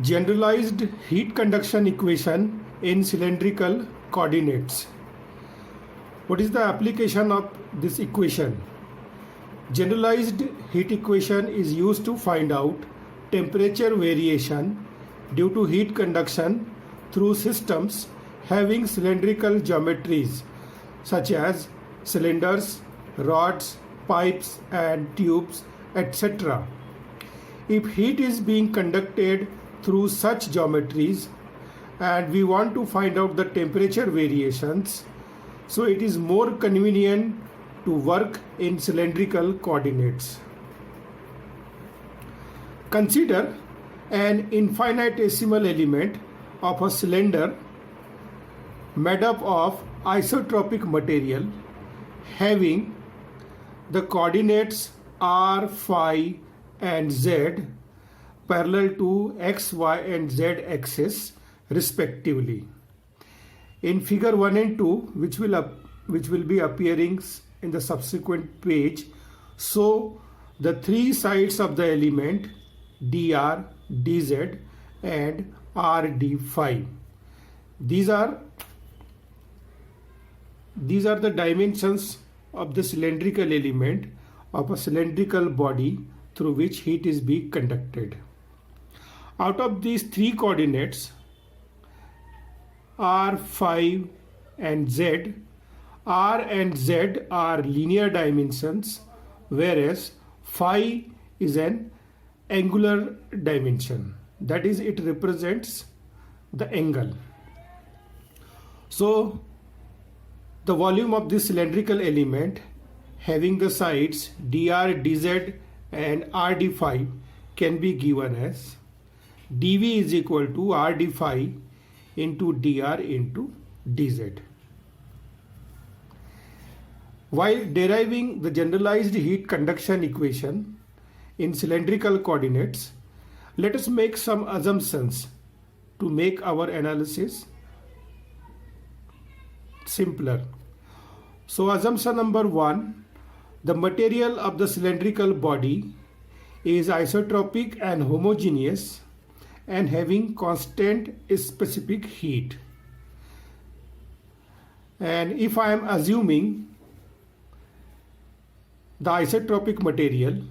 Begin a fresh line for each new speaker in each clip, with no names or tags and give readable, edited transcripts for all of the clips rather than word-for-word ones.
Generalized heat conduction equation in cylindrical coordinates. What is the application of this equation? Generalized heat equation is used to find out temperature variation due to heat conduction through systems having cylindrical geometries such as cylinders, rods, pipes and tubes, etc. If heat is being conducted through such geometries and we want to find out the temperature variations, so it is more convenient to work in cylindrical coordinates. Consider an infinitesimal element of a cylinder made up of isotropic material having the coordinates r, phi and z parallel to x, y and z axis respectively. In figure 1 and 2, which will be appearing in the subsequent page, show the three sides of the element dr, dz and r d phi. These are the dimensions of the cylindrical element of a cylindrical body through which heat is being conducted. Out of these three coordinates r, phi and z, r and z are linear dimensions, whereas phi is an angular dimension, that is, it represents the angle. So the volume of this cylindrical element having the sides dr, dz and r d phi can be given as dV is equal to r d phi into dr into dz. While deriving the generalized heat conduction equation in cylindrical coordinates, let us make some assumptions to make our analysis simpler. So assumption number 1, the material of the cylindrical body is isotropic and homogeneous and having constant specific heat. And if I am assuming the isotropic material,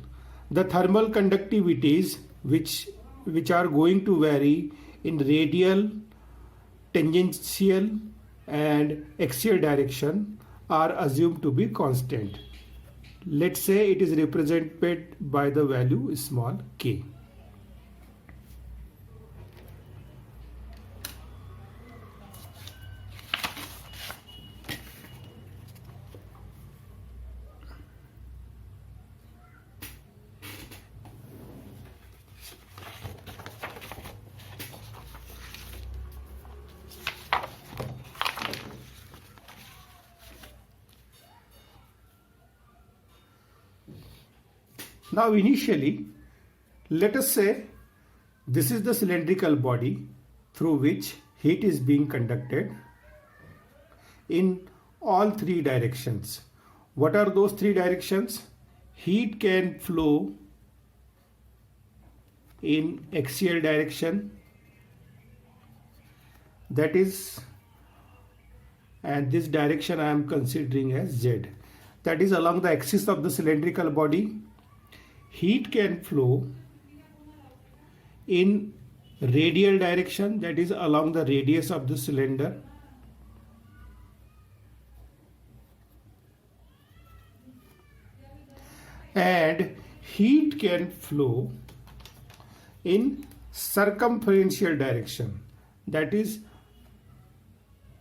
the thermal conductivities which are going to vary in radial, tangential and axial direction are assumed to be constant. Let's say it is represented by the value small k. Now initially, let us say this is the cylindrical body through which heat is being conducted in all three directions. What are those three directions? Heat can flow in axial direction, that is, and this direction I am considering as z, that is along the axis of the cylindrical body. Heat can flow in radial direction, that is along the radius of the cylinder. And heat can flow in circumferential direction, that is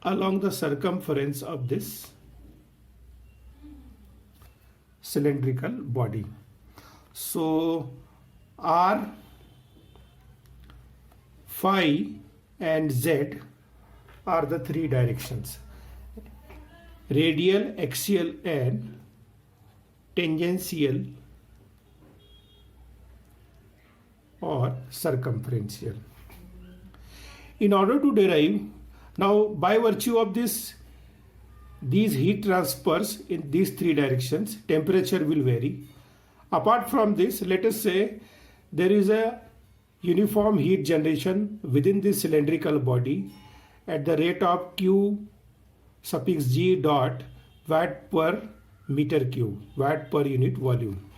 along the circumference of this cylindrical body. So r, phi and z are the three directions: radial, axial and tangential or circumferential. In order to derive, now by virtue of these heat transfers in these three directions, temperature will vary. Apart from this, let us say there is a uniform heat generation within this cylindrical body at the rate of Q suffix G dot watt per meter cube, watt per unit volume.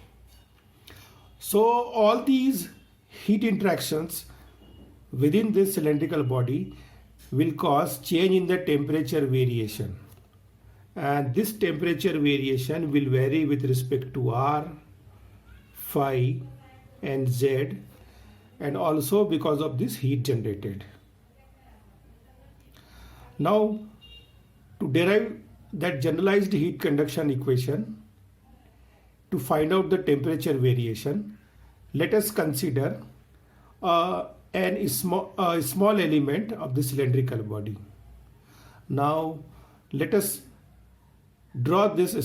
So all these heat interactions within this cylindrical body will cause change in the temperature variation, and this temperature variation will vary with respect to R, phi and Z, and also because of this heat generated. Now to derive that generalized heat conduction equation, to find out the temperature variation, let us consider a small element of the cylindrical body. Now let us draw this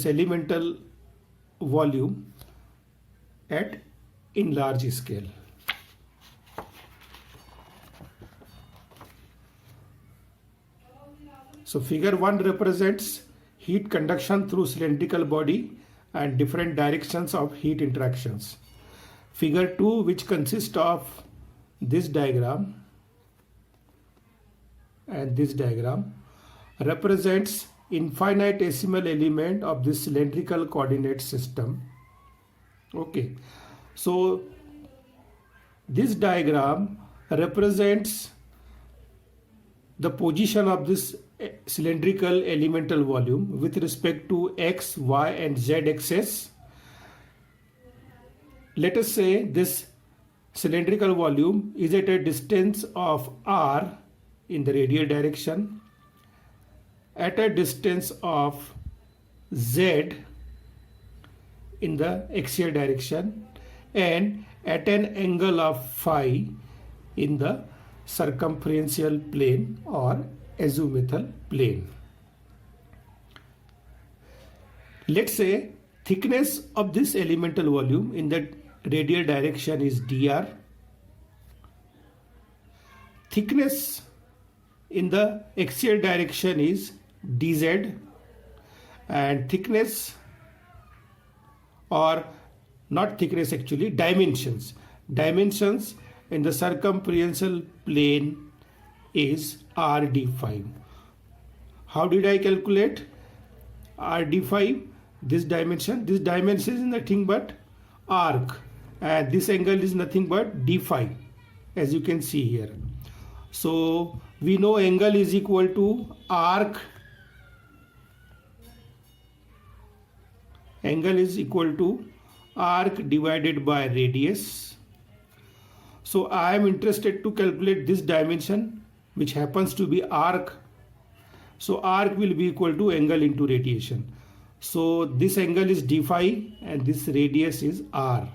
elemental volume in large scale. So figure 1 represents heat conduction through cylindrical body and different directions of heat interactions. Figure 2, which consists of this diagram and this diagram, represents infinitesimal element of this cylindrical coordinate system. Okay, so this diagram represents the position of this cylindrical elemental volume with respect to x, y and z axis. Let us say this cylindrical volume is at a distance of r in the radial direction, at a distance of z in the axial direction, and at an angle of phi in the circumferential plane or azimuthal plane. Let's say thickness of this elemental volume in the radial direction is dr, thickness in the axial direction is dz, and thickness, or not thickness actually, dimensions in the circumferential plane is r d phi. How did I calculate r d phi? This dimension is nothing but arc, and this angle is nothing but d phi, as you can see here. So we know angle is equal to arc, divided by radius. So I am interested to calculate this dimension, which happens to be arc. So arc will be equal to angle into radiation. So this angle is d phi and this radius is r.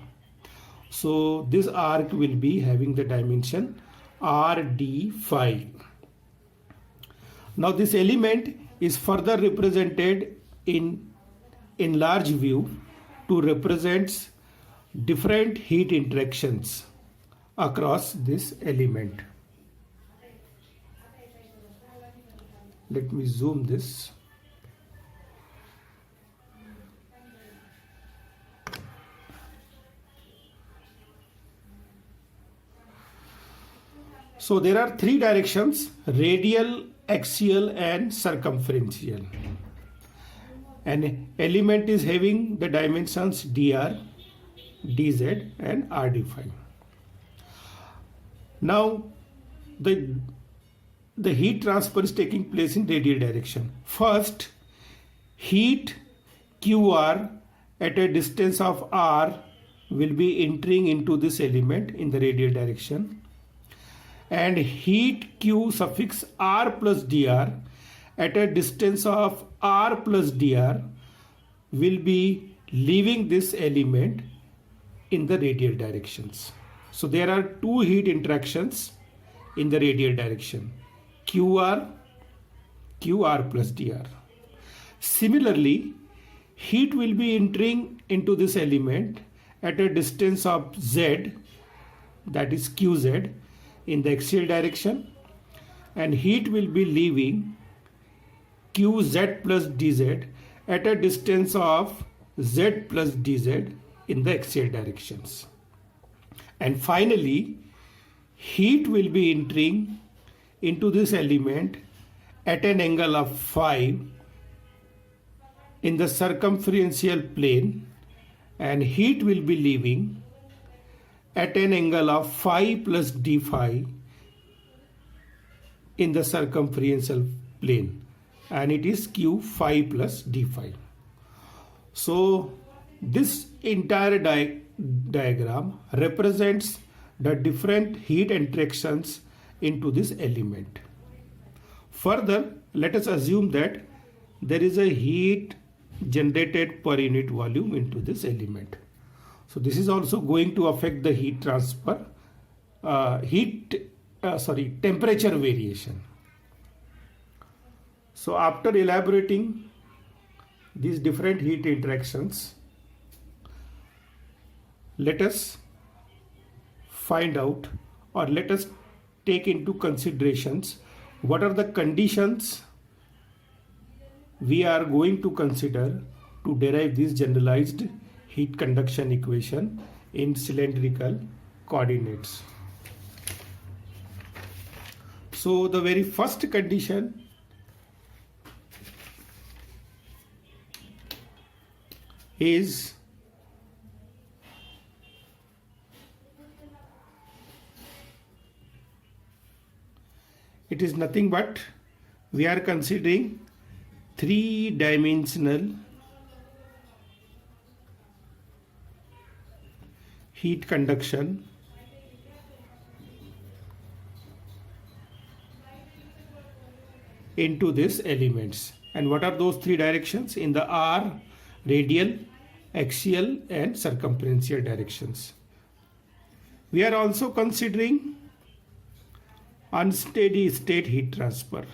So this arc will be having the dimension r d phi. Now this element is further represented in large view to represent different heat interactions across this element. Let me zoom this. So there are three directions: radial, axial and circumferential. An element is having the dimensions dr, dz and r d phi. Now the heat transfer is taking place in radial direction. First, heat QR at a distance of r will be entering into this element in the radial direction, and heat Q suffix r plus dr at a distance of r plus dr will be leaving this element in the radial directions. So there are two heat interactions in the radial direction: QR plus dr. Similarly, heat will be entering into this element at a distance of z, that is qz, in the axial direction, and heat will be leaving qz plus dz at a distance of z plus dz in the axial directions. And finally, heat will be entering into this element at an angle of phi in the circumferential plane, and heat will be leaving at an angle of phi plus d phi in the circumferential plane, and it is q phi plus d phi. So this entire diagram represents the different heat interactions into this element. Further, let us assume that there is a heat generated per unit volume into this element. So this is also going to affect the heat transfer, temperature variation. So after elaborating these different heat interactions, let us find out, or let us take into considerations what are the conditions we are going to consider to derive this generalized heat conduction equation in cylindrical coordinates. So the very first condition is it is nothing but we are considering three-dimensional heat conduction into these elements. And what are those three directions? In the r, radial, axial and circumferential directions. We are also considering unsteady state heat transfer.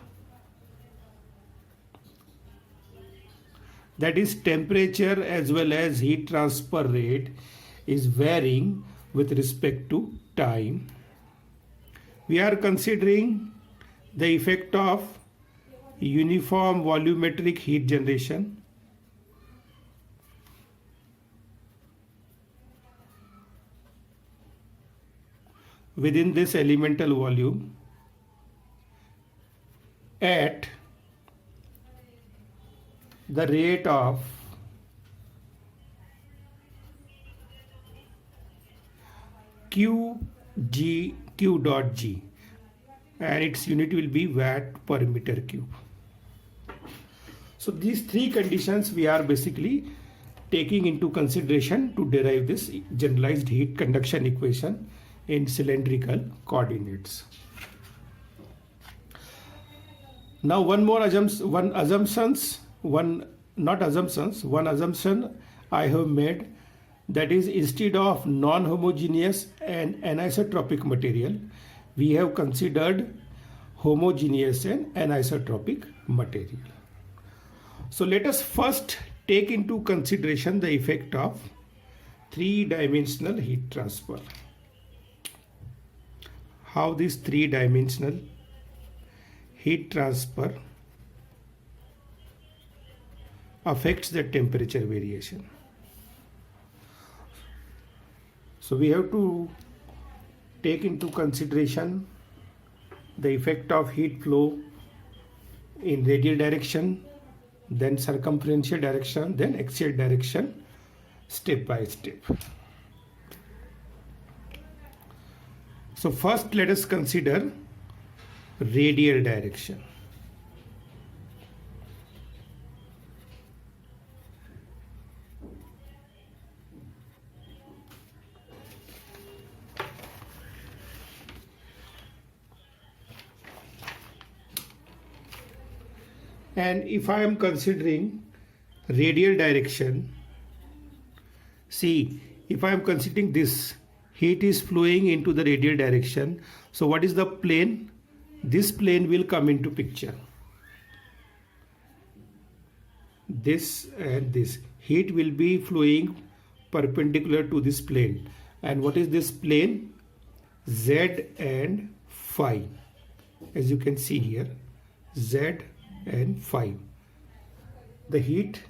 That is, temperature as well as heat transfer rate is varying with respect to time. We are considering the effect of uniform volumetric heat generation. Within this elemental volume at the rate of q dot g, and its unit will be watt per meter cube. So these three conditions we are basically taking into consideration to derive this generalized heat conduction equation in cylindrical coordinates. Now one assumption I have made, that is, instead of non-homogeneous and anisotropic material, we have considered homogeneous and anisotropic material. So let us first take into consideration the effect of three-dimensional heat transfer. How this three-dimensional heat transfer affects the temperature variation. So we have to take into consideration the effect of heat flow in radial direction, then circumferential direction, then axial direction, step by step. So first let us consider radial direction. And if I am considering radial direction, see, if I am considering this, heat is flowing into the radial direction. So what is the plane? This plane will come into picture. This and this. Heat will be flowing perpendicular to this plane. And what is this plane? Z and phi. As you can see here, Z and phi. The heat,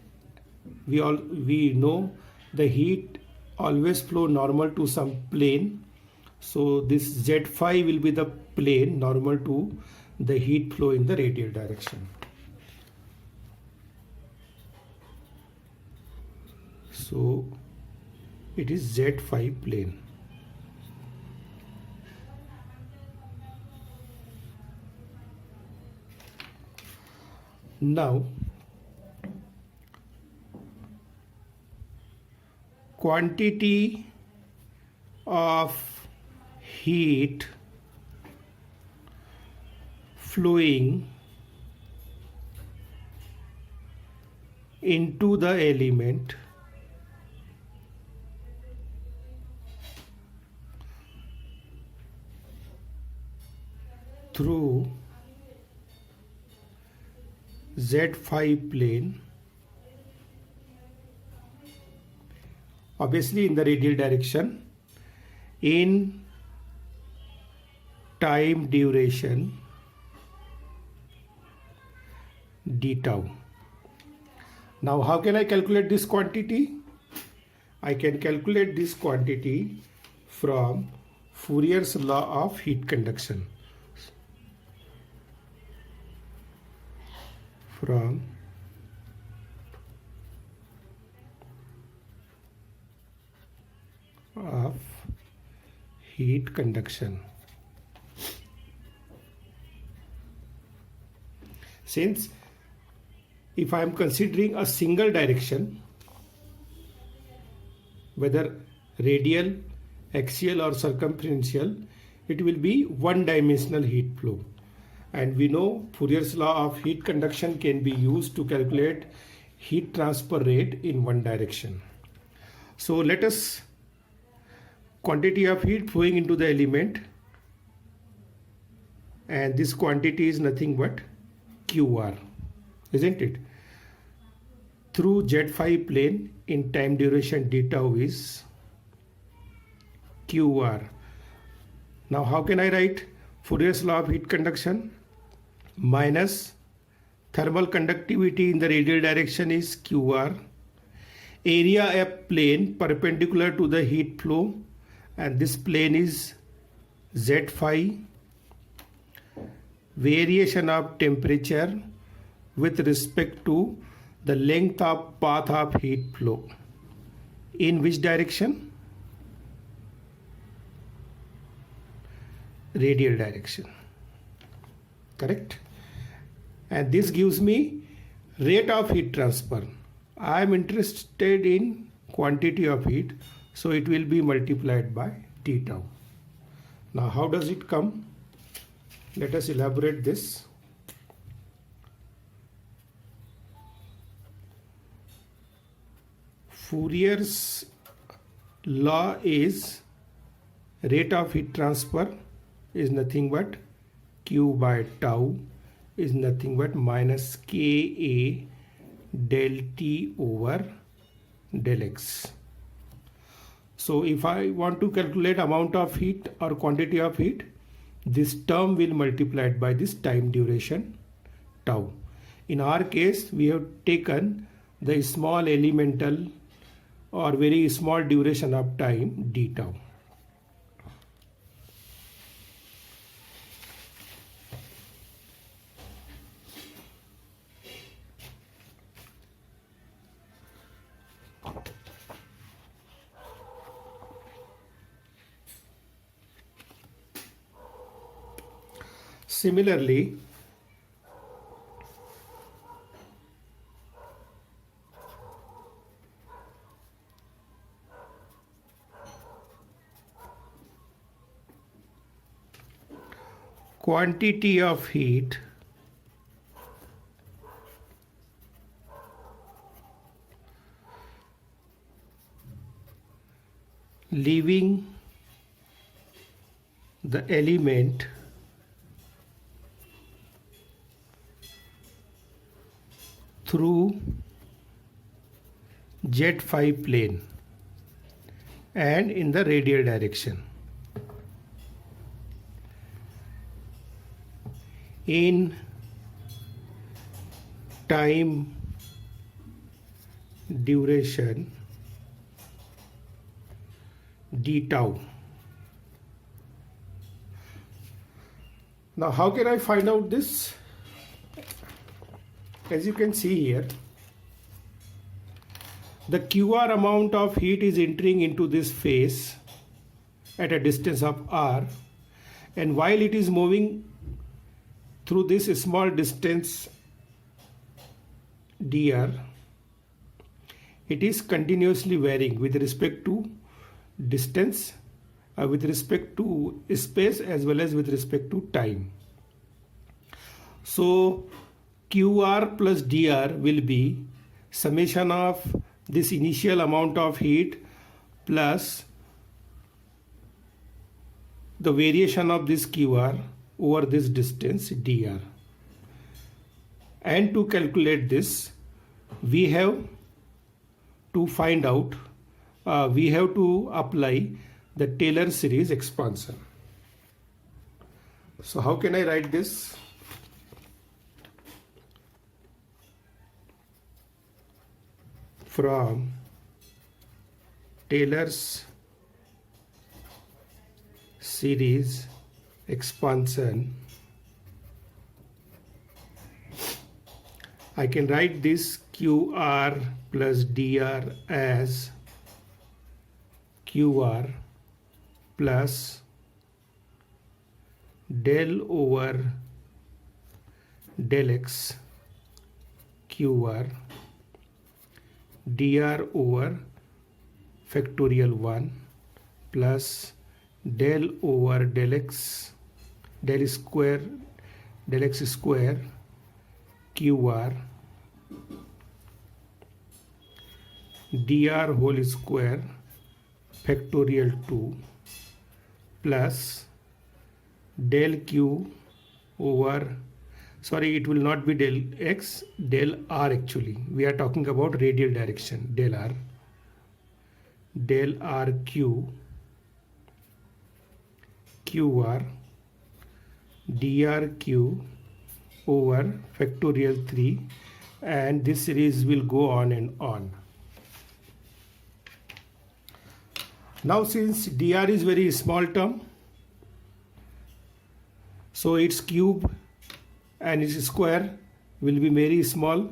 we know the heat always flow normal to some plane, So this Z phi will be the plane normal to the heat flow in the radial direction. So it is Z phi plane. Now quantity of heat flowing into the element through Z phi plane, obviously in the radial direction, in time duration d tau. Now how can I calculate this quantity? I can calculate this quantity from Fourier's law of heat conduction. From of heat conduction. Since if I am considering a single direction, whether radial, axial or circumferential, it will be one-dimensional heat flow. And we know Fourier's law of heat conduction can be used to calculate heat transfer rate in one direction. So let us quantity of heat flowing into the element, and this quantity is nothing but QR, isn't it? Through Z phi plane in time duration d tau is QR. Now how can I write Fourier's law of heat conduction? Minus thermal conductivity in the radial direction is QR, area of plane perpendicular to the heat flow, and this plane is Z phi, variation of temperature with respect to the length of path of heat flow. In which direction? Radial direction. Correct? And this gives me rate of heat transfer. I am interested in quantity of heat, so it will be multiplied by d tau. Now how does it come? Let us elaborate this. Fourier's law is rate of heat transfer is nothing but Q by tau is nothing but minus Ka del T over del X. So if I want to calculate amount of heat or quantity of heat, this term will multiplied by this time duration tau. In our case, we have taken the small elemental or very small duration of time d tau. Similarly, quantity of heat leaving the element through Z phi plane and in the radial direction. In time duration d tau, Now how can I find out this? As you can see here, the QR amount of heat is entering into this phase at a distance of r, and while it is moving through this small distance dr, it is continuously varying with respect to distance, with respect to space as well as with respect to time. So QR plus dr will be summation of this initial amount of heat plus the variation of this QR over this distance dr. And to calculate this, we have to find out, we have to apply the Taylor series expansion. So how can I write this? From Taylor's series expansion, I can write this QR plus dr as QR plus del over del x QR dr over factorial 1 plus del over del x del square del x square QR dr whole square factorial 2 plus del q over, sorry, it will not be del x, del r actually. We are talking about radial direction, del r q QR drq over factorial 3, and this series will go on and on. Now since dr is very small term, so its cube and its square will be very small,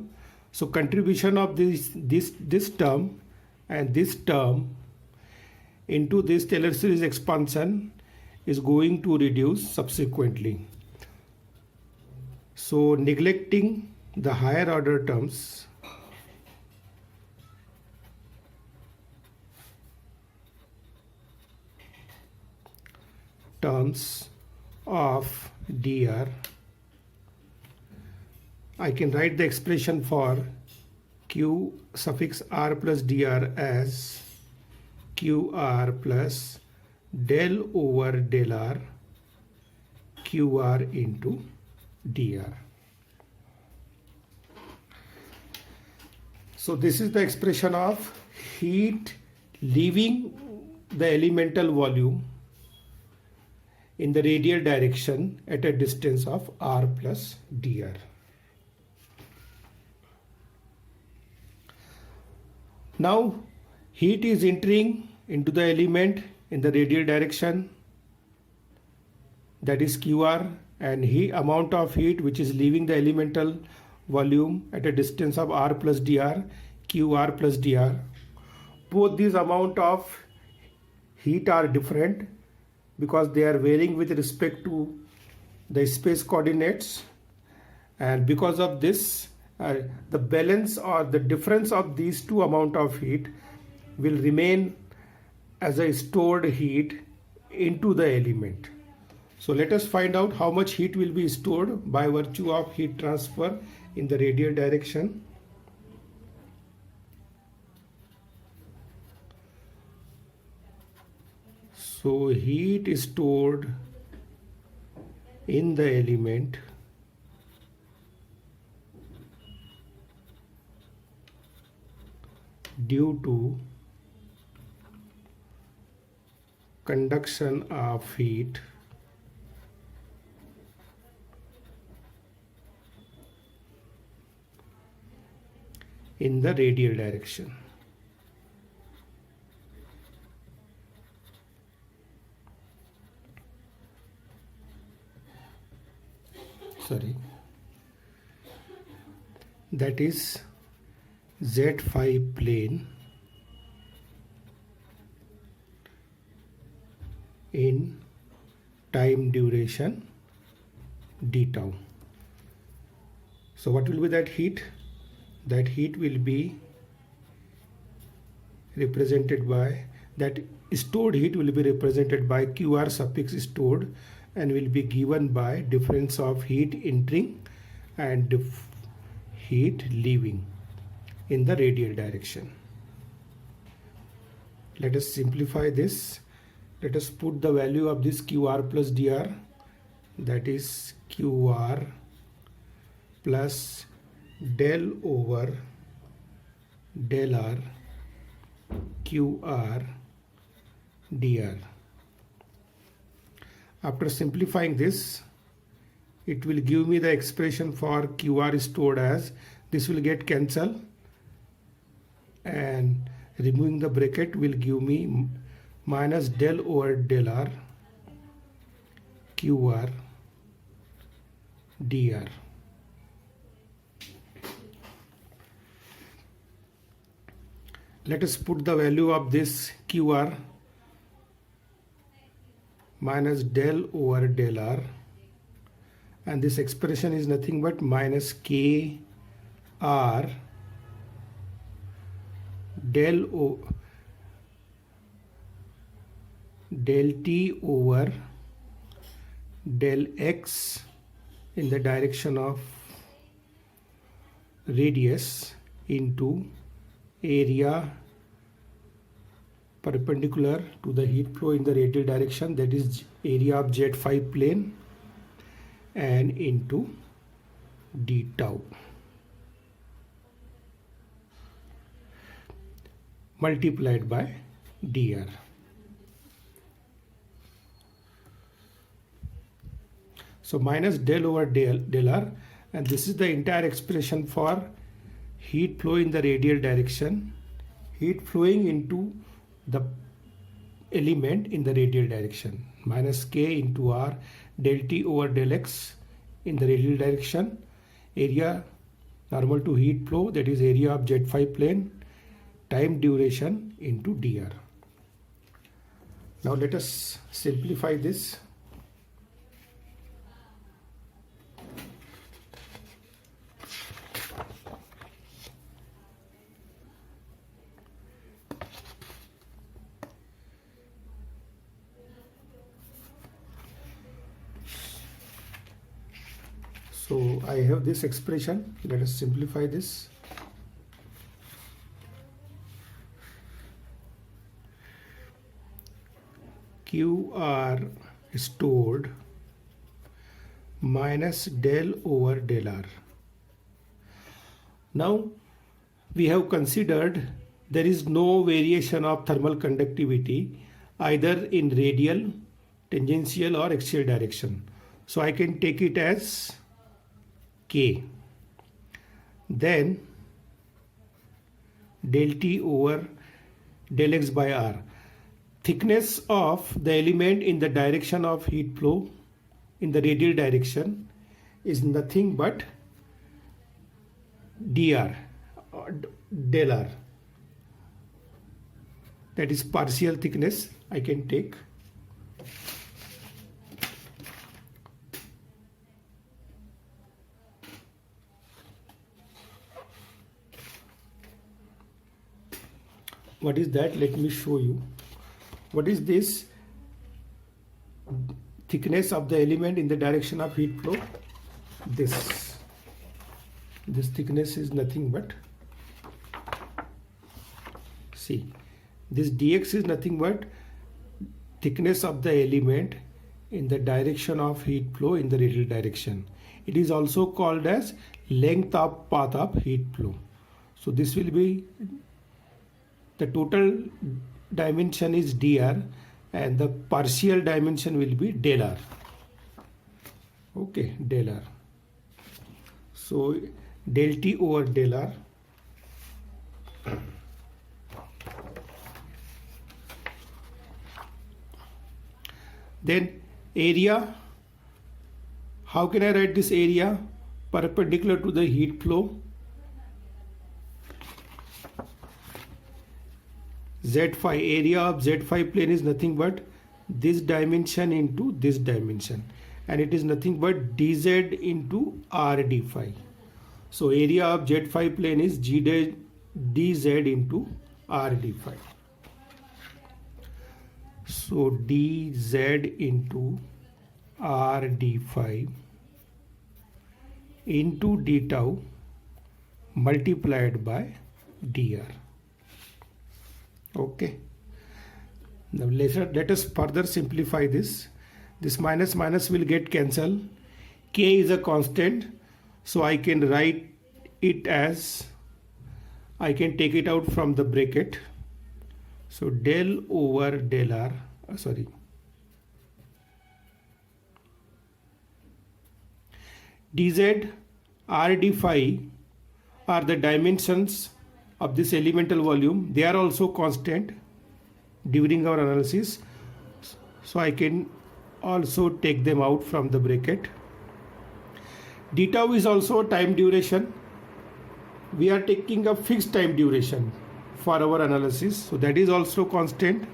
so contribution of this term and this term into this Taylor series expansion is going to reduce subsequently. So neglecting the higher order terms, of dr, I can write the expression for q suffix r plus dr as qr plus del over del r qr into dr. So this is the expression of heat leaving the elemental volume in the radial direction at a distance of r plus dr. Now heat is entering into the element in the radial direction, that is QR, and amount of heat which is leaving the elemental volume at a distance of r plus dr, QR plus dr. Both these amount of heat are different because they are varying with respect to the space coordinates, and because of this the balance or the difference of these two amount of heat will remain as a stored heat into the element. So let us find out how much heat will be stored by virtue of heat transfer in the radial direction. So heat is stored in the element due to conduction of heat in the radial direction. sorry, that is Z5 plane in time duration d tau. So what will be that heat? That heat will be represented by, that stored heat will be represented by QR suffix stored and will be given by difference of heat entering and heat leaving in the radial direction. Let us simplify this. Let us put the value of this QR plus dr, that is QR plus del over del r QR dr. After simplifying this, it will give me the expression for QR stored as, this will get cancelled and removing the bracket will give me minus del over del r QR dr. Let us put the value of this QR minus del over del r, and this expression is nothing but minus k r del t over del x in the direction of radius into area perpendicular to the heat flow in the radial direction, that is area of Z5 plane, and into d tau multiplied by dr. So minus del over del r, and this is the entire expression for heat flow in the radial direction, heat flowing into the element in the radial direction, minus k into r del t over del x in the radial direction, area normal to heat flow, that is area of Z5 plane, time duration into dr. Now let us simplify this. So I have this expression. Let us simplify this. QR stored minus del over del r. Now we have considered there is no variation of thermal conductivity either in radial, tangential or axial direction. So I can take it as K. Then del T over del X by R. Thickness of the element in the direction of heat flow in the radial direction is nothing but dr or del r. That is partial thickness I can take. What is that? Let me show you. What is this thickness of the element in the direction of heat flow? This thickness is nothing but, see, this dx is nothing but thickness of the element in the direction of heat flow in the radial direction. It is also called as length of path of heat flow. So this will be, the total dimension is dr and the partial dimension will be del r. Okay, del r. So del t over del r then area, How can I write this area perpendicular to the heat flow? Z phi, area of Z phi plane is nothing but this dimension into this dimension, and it is nothing but dz into r d phi. So area of Z phi plane is dz into r d phi. So dz into r d phi into d tau multiplied by dr. Okay. Now let us further simplify this. This minus minus will get cancelled. K is a constant, so I can write it as, I can take it out from the bracket. So del over del r, dz r d phi are the dimensions of this elemental volume. They are also constant during our analysis, so I can also take them out from the bracket. D tau is also time duration. We are taking a fixed time duration for our analysis, so that is also constant.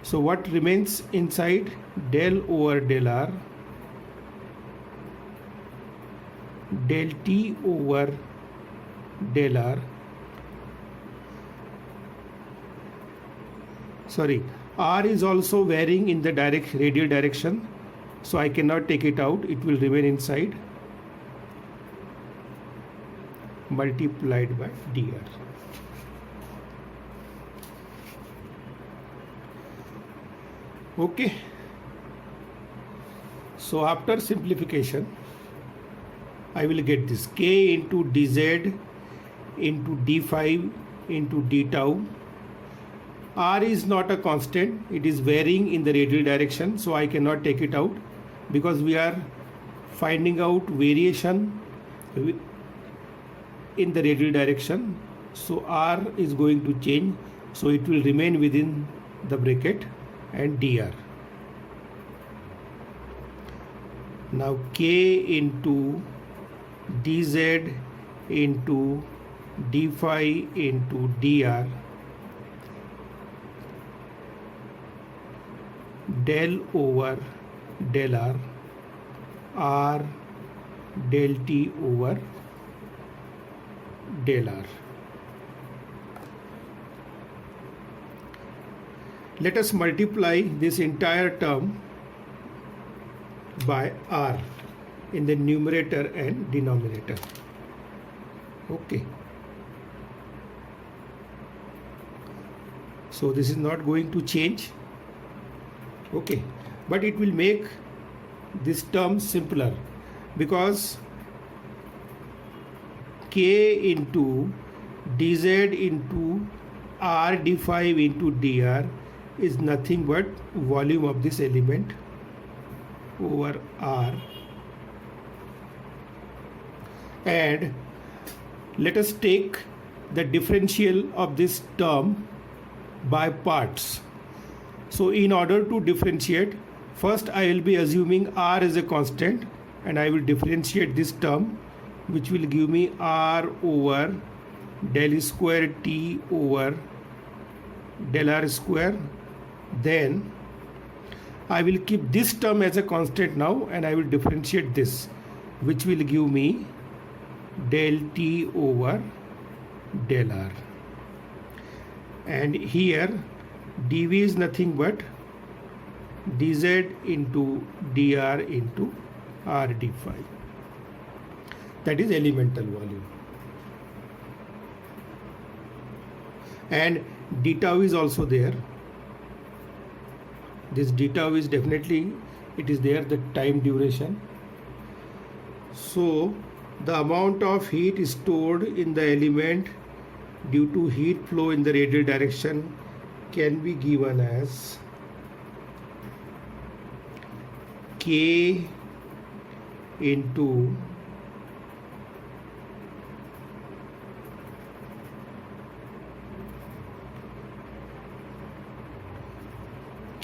So what remains inside? Del over del r, del t over del r, r is also varying in the radial direction, so I cannot take it out, it will remain inside, multiplied by dr. Okay, so after simplification I will get this k into dz into d phi into d tau. R is not a constant, it is varying in the radial direction, so I cannot take it out because we are finding out variation in the radial direction. So R is going to change, so it will remain within the bracket, and dr. Now k into dz into d phi into dr, del over del r, r del t over del r. Let us multiply this entire term by r in the numerator and denominator. Okay. So this is not going to change. Okay, but it will make this term simpler because k into dz into r d phi into dr is nothing but volume of this element over r, and let us take the differential of this term by parts. So in order to differentiate, first I will be assuming r is a constant and I will differentiate this term, which will give me r over del square t over del r square. Then I will keep this term as a constant now and I will differentiate this, which will give me del t over del r. And here dv is nothing but dz into dr into r d phi. That is elemental volume. And d tau is also there. This d tau is definitely, it is there, the time duration. So the amount of heat stored in the element due to heat flow in the radial direction can be given as K into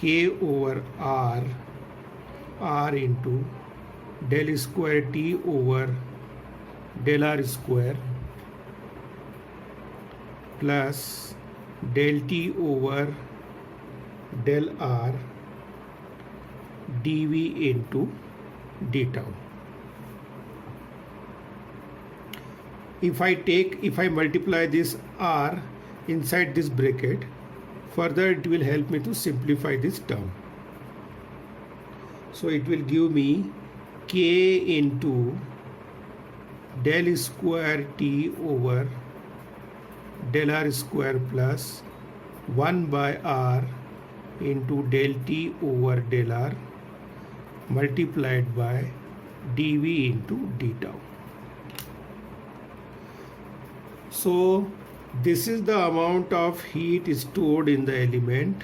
K over R into del square T over del R square plus del T over del R dV into d tau. If I multiply this R inside this bracket, further it will help me to simplify this term. So it will give me K into del square T over del R square plus 1 by R into del T over del R multiplied by dV into d tau. So this is the amount of heat stored in the element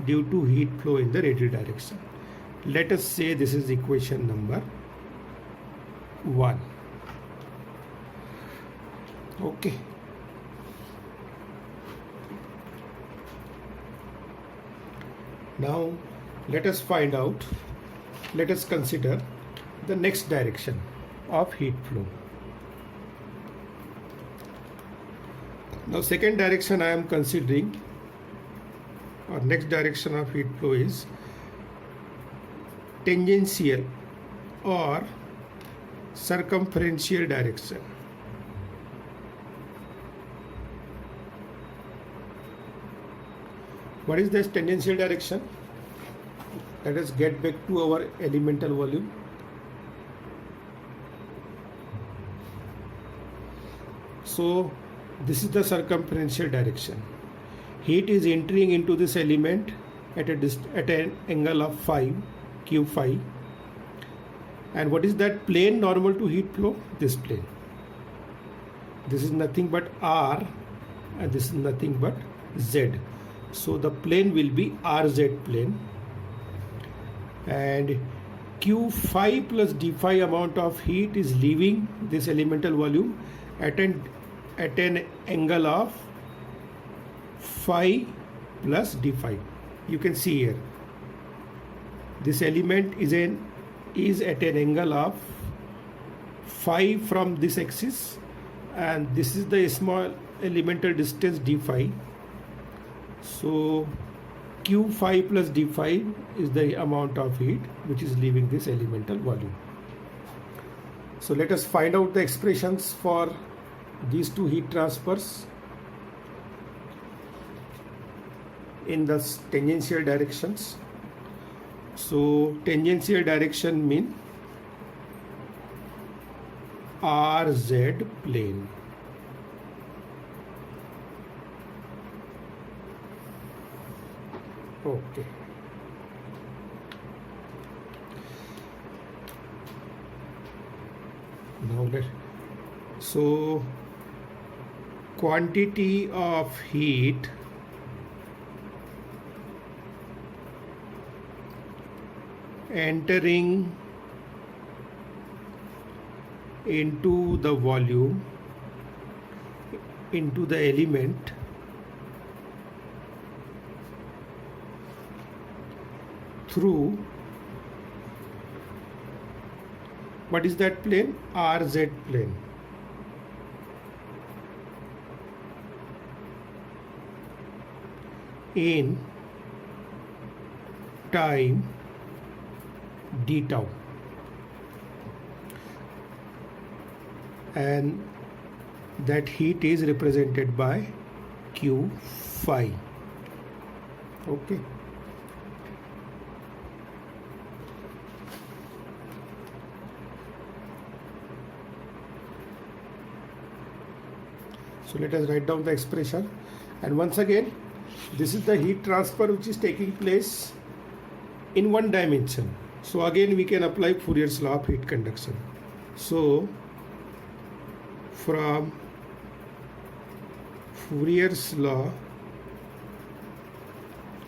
due to heat flow in the radial direction. Let us say this is equation number 1. Okay. Now let us consider the next direction of heat flow. Now second direction I am considering, or next direction of heat flow is tangential or circumferential direction. What is this tangential direction? Let us get back to our elemental volume. So this is the circumferential direction. Heat is entering into this element at an angle of phi, q phi. And what is that plane normal to heat flow? This plane. This is nothing but R and this is nothing but Z. So the plane will be RZ plane. And q phi plus d phi amount of heat is leaving this elemental volume at an angle of phi plus d phi. You can see here this element is at an angle of phi from this axis, and this is the small elemental distance d phi. So q phi plus d phi is the amount of heat which is leaving this elemental volume. So let us find out the expressions for these two heat transfers in the tangential directions. So tangential direction mean RZ plane. Okay. So quantity of heat entering into the volume, into the element through, what is that plane? RZ plane. In time d tau, and that heat is represented by q phi. Okay. So let us write down the expression, and once again this is the heat transfer which is taking place in one dimension. So again we can apply Fourier's law of heat conduction. So from Fourier's law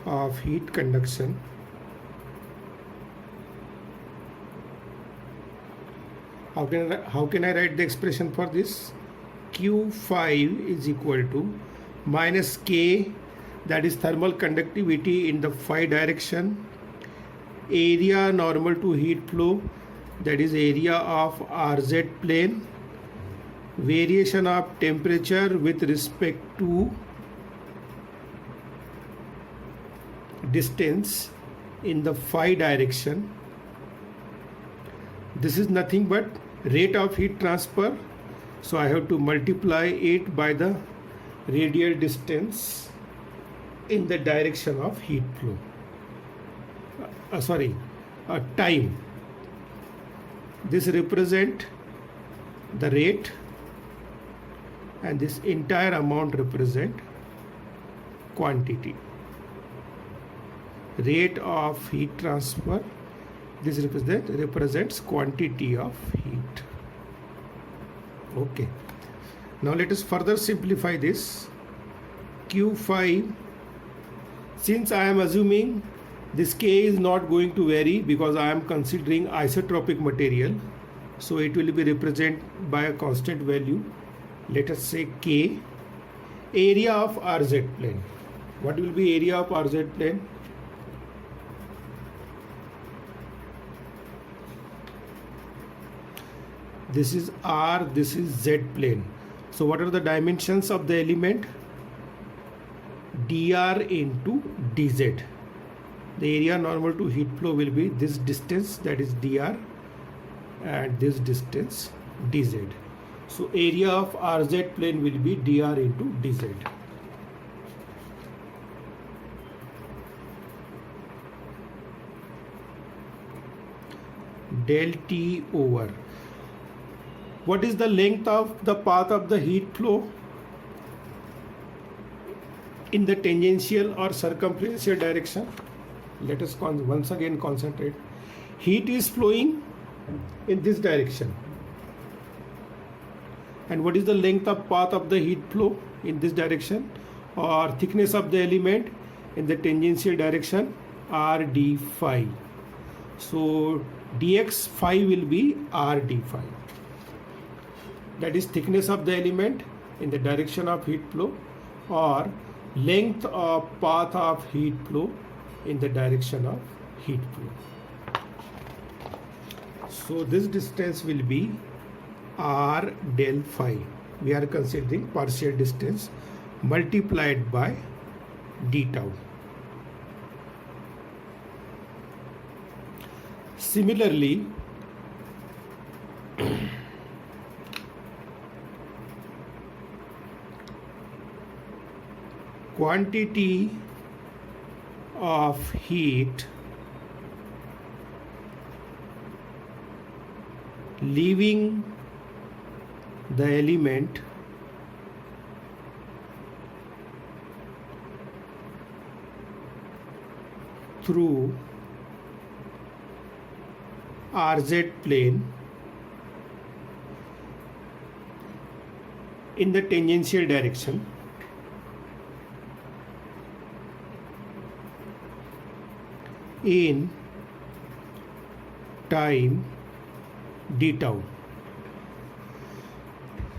of heat conduction, how can I write the expression for this? Q phi is equal to minus K that is thermal conductivity in the phi direction, area normal to heat flow, that is area of RZ plane, variation of temperature with respect to distance in the phi direction. This is nothing but rate of heat transfer, so I have to multiply it by the radial distance in the direction of heat flow. Time. This represent the rate, and this entire amount represent quantity. Rate of heat transfer, this represents quantity of heat. Okay, now let us further simplify this. Q phi, since I am assuming this K is not going to vary because I am considering isotropic material, so it will be represented by a constant value. Let us say K. Area of RZ plane. What will be area of RZ plane? This is R, this is Z plane. So what are the dimensions of the element? dr into dz. The area normal to heat flow will be this distance, that is dr, and this distance dz. So area of RZ plane will be dr into dz. Del T over. What is the length of the path of the heat flow in the tangential or circumferential direction? Let us once again concentrate. Heat is flowing in this direction. And what is the length of path of the heat flow in this direction, or thickness of the element in the tangential direction? R d phi. So dx phi will be R d phi. That is thickness of the element in the direction of heat flow, or length of path of heat flow in the direction of heat flow. So this distance will be R del phi. We are considering partial distance multiplied by d tau. Similarly, quantity of heat leaving the element through RZ plane in the tangential direction in time d tau.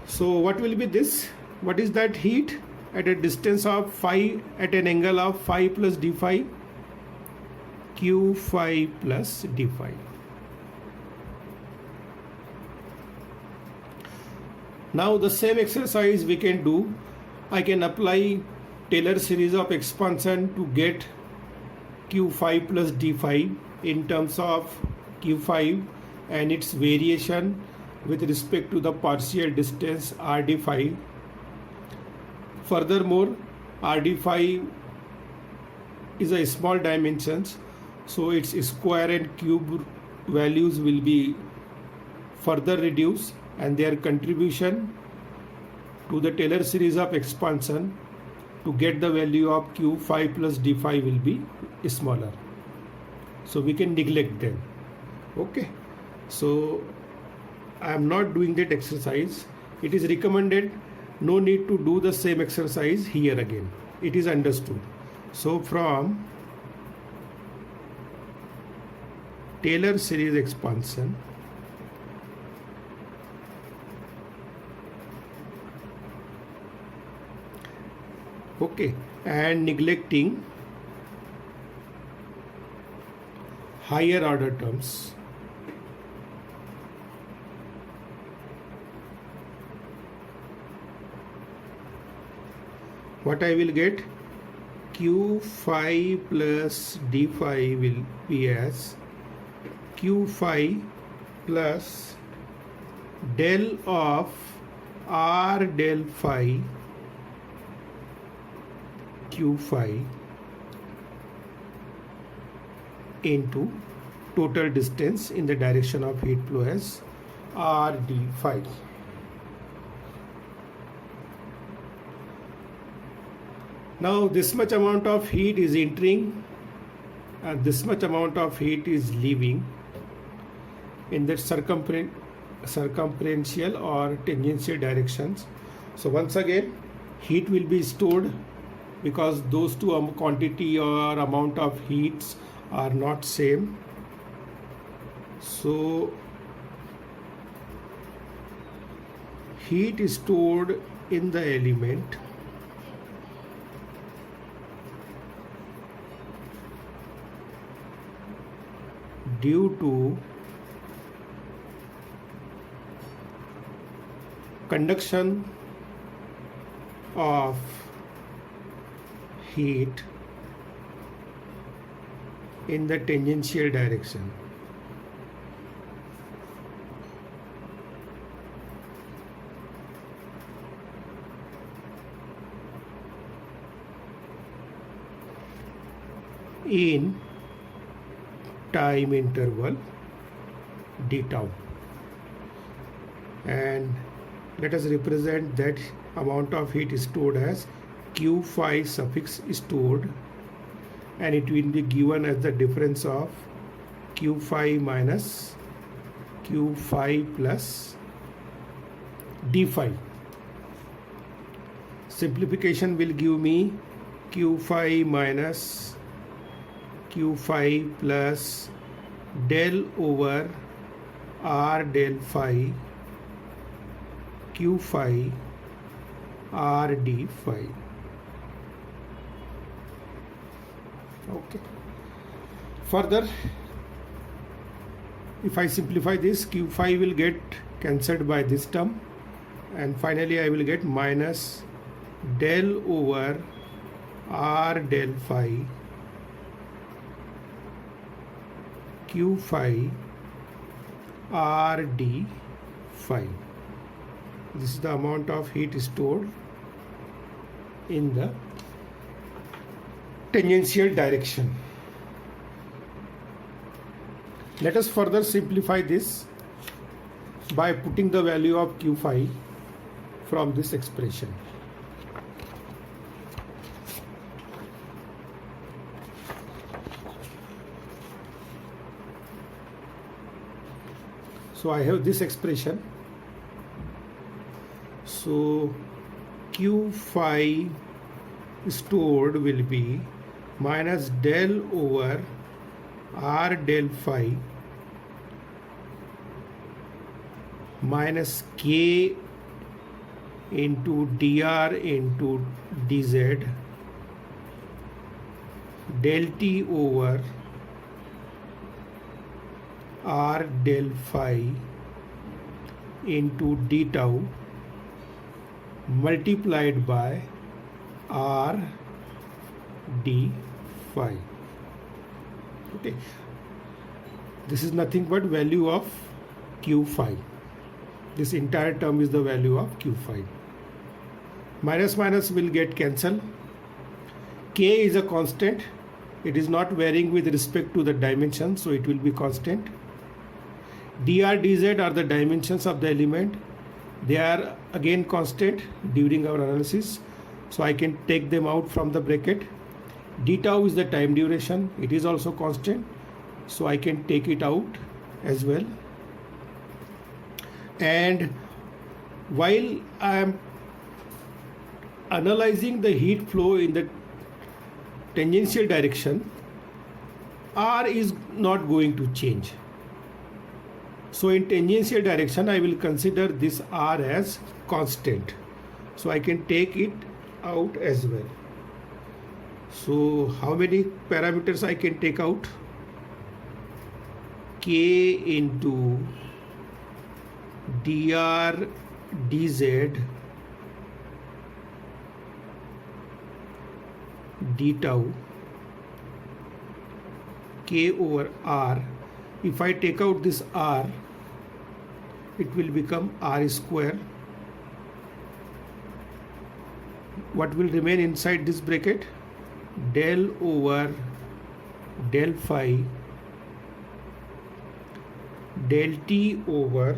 So what will be this? What is that heat at a distance of phi, at an angle of phi plus d phi? Q phi plus d phi. Now the same exercise we can do. I can apply Taylor series of expansion to get Q phi plus d phi in terms of Q phi and its variation with respect to the partial distance R d phi. Furthermore, R d phi is a small dimensions, so its square and cube values will be further reduced, and their contribution to the Taylor series of expansion to get the value of Q phi plus d phi will be smaller. So we can neglect them. Okay. So I am not doing that exercise. It is recommended. No need to do the same exercise here again. It is understood. So from Taylor series expansion, okay, and neglecting higher order terms. What I will get? Q phi plus d phi will be as Q phi plus del of R del phi Q phi into total distance in the direction of heat flow as R d phi. Now this much amount of heat is entering and this much amount of heat is leaving in the circumferential or tangential directions. So once again, heat will be stored because those two quantity or amount of heats are not same. So heat is stored in the element due to conduction of heat in the tangential direction. In time interval d tau, and let us represent that amount of heat stored as Q phi suffix stored, and it will be given as the difference of Q phi minus Q phi plus d phi. Simplification will give me Q phi minus Q phi plus del over R del phi Q phi R d phi. Okay. Further, if I simplify this, Q phi will get cancelled by this term, and finally I will get minus del over R del phi Q phi R d phi. This is the amount of heat stored in the tangential direction. Let us further simplify this by putting the value of Q phi from this expression. So I have this expression. So Q phi stored will be minus del over R del phi minus K into dr into dz del T over R del phi into d tau multiplied by R d phi. Okay, this is nothing but value of Q phi. This entire term is the value of Q phi. Minus minus will get cancelled. K is a constant. It is not varying with respect to the dimension, so it will be constant. dr dz are the dimensions of the element. They are again constant during our analysis, so I can take them out from the bracket. D tau is the time duration. It is also constant, so I can take it out as well. And while I am analyzing the heat flow in the tangential direction, R is not going to change. So in tangential direction, I will consider this R as constant. So I can take it out as well. So how many parameters I can take out? K into dr dz d tau k over r. If I take out this r, it will become r square. What will remain inside this bracket? Del over del phi del t over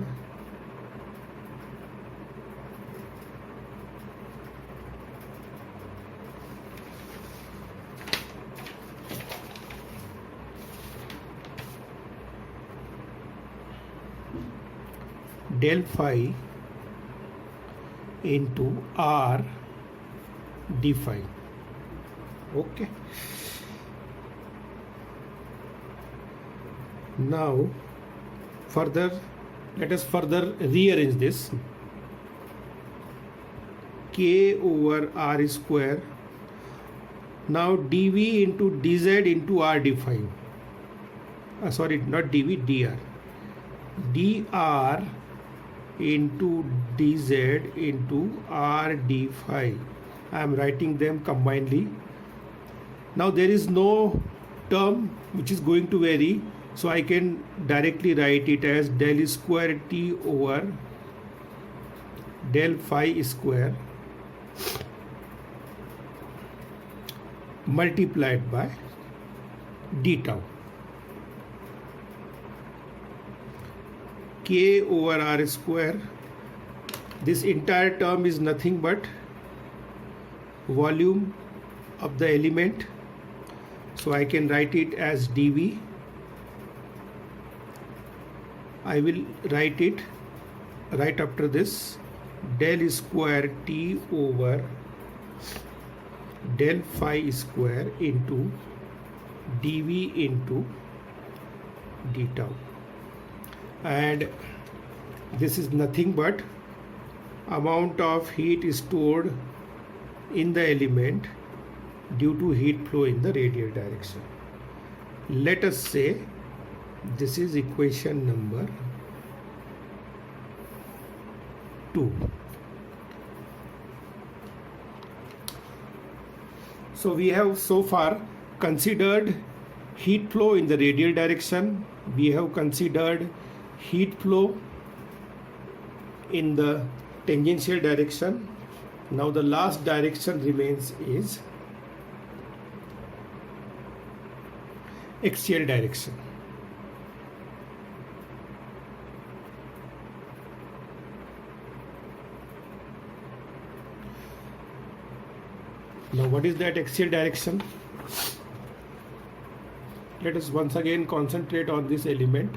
del phi into r d phi. Okay. Now further, let us further rearrange this. K over r square. Now dv into dz into r d phi. Sorry, not dv, dr. dr into dz into r d phi. I am writing them combinedly. Now there is no term which is going to vary, so I can directly write it as del square t over del phi square multiplied by d tau. K over r square. This entire term is nothing but volume of the element, so I can write it as dv. I will write it right after this, del square t over del phi square into dv into d tau, and this is nothing but amount of heat stored in the element due to heat flow in the radial direction. Let us say this is equation number 2. So we have so far considered heat flow in the radial direction, we have considered heat flow in the tangential direction. Now the last direction remains is axial direction. Now what is that axial direction? Let us once again concentrate on this element.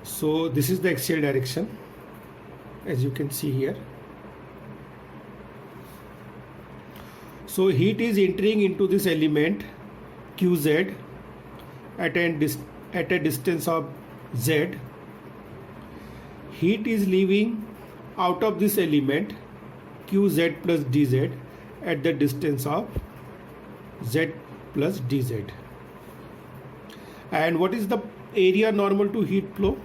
So this is the axial direction, as you can see here. So heat is entering into this element qz at a distance of z. Heat is leaving out of this element qz plus dz at the distance of z plus dz. And what is the area normal to heat flow?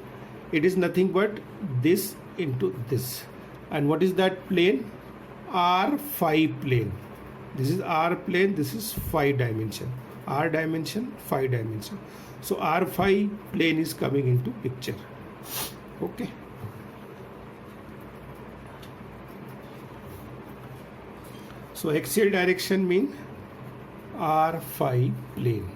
It is nothing but this into this. And what is that plane? R phi plane. This is R plane, this is phi dimension. R dimension, phi dimension. So R phi plane is coming into picture. Okay. So axial direction means R phi plane.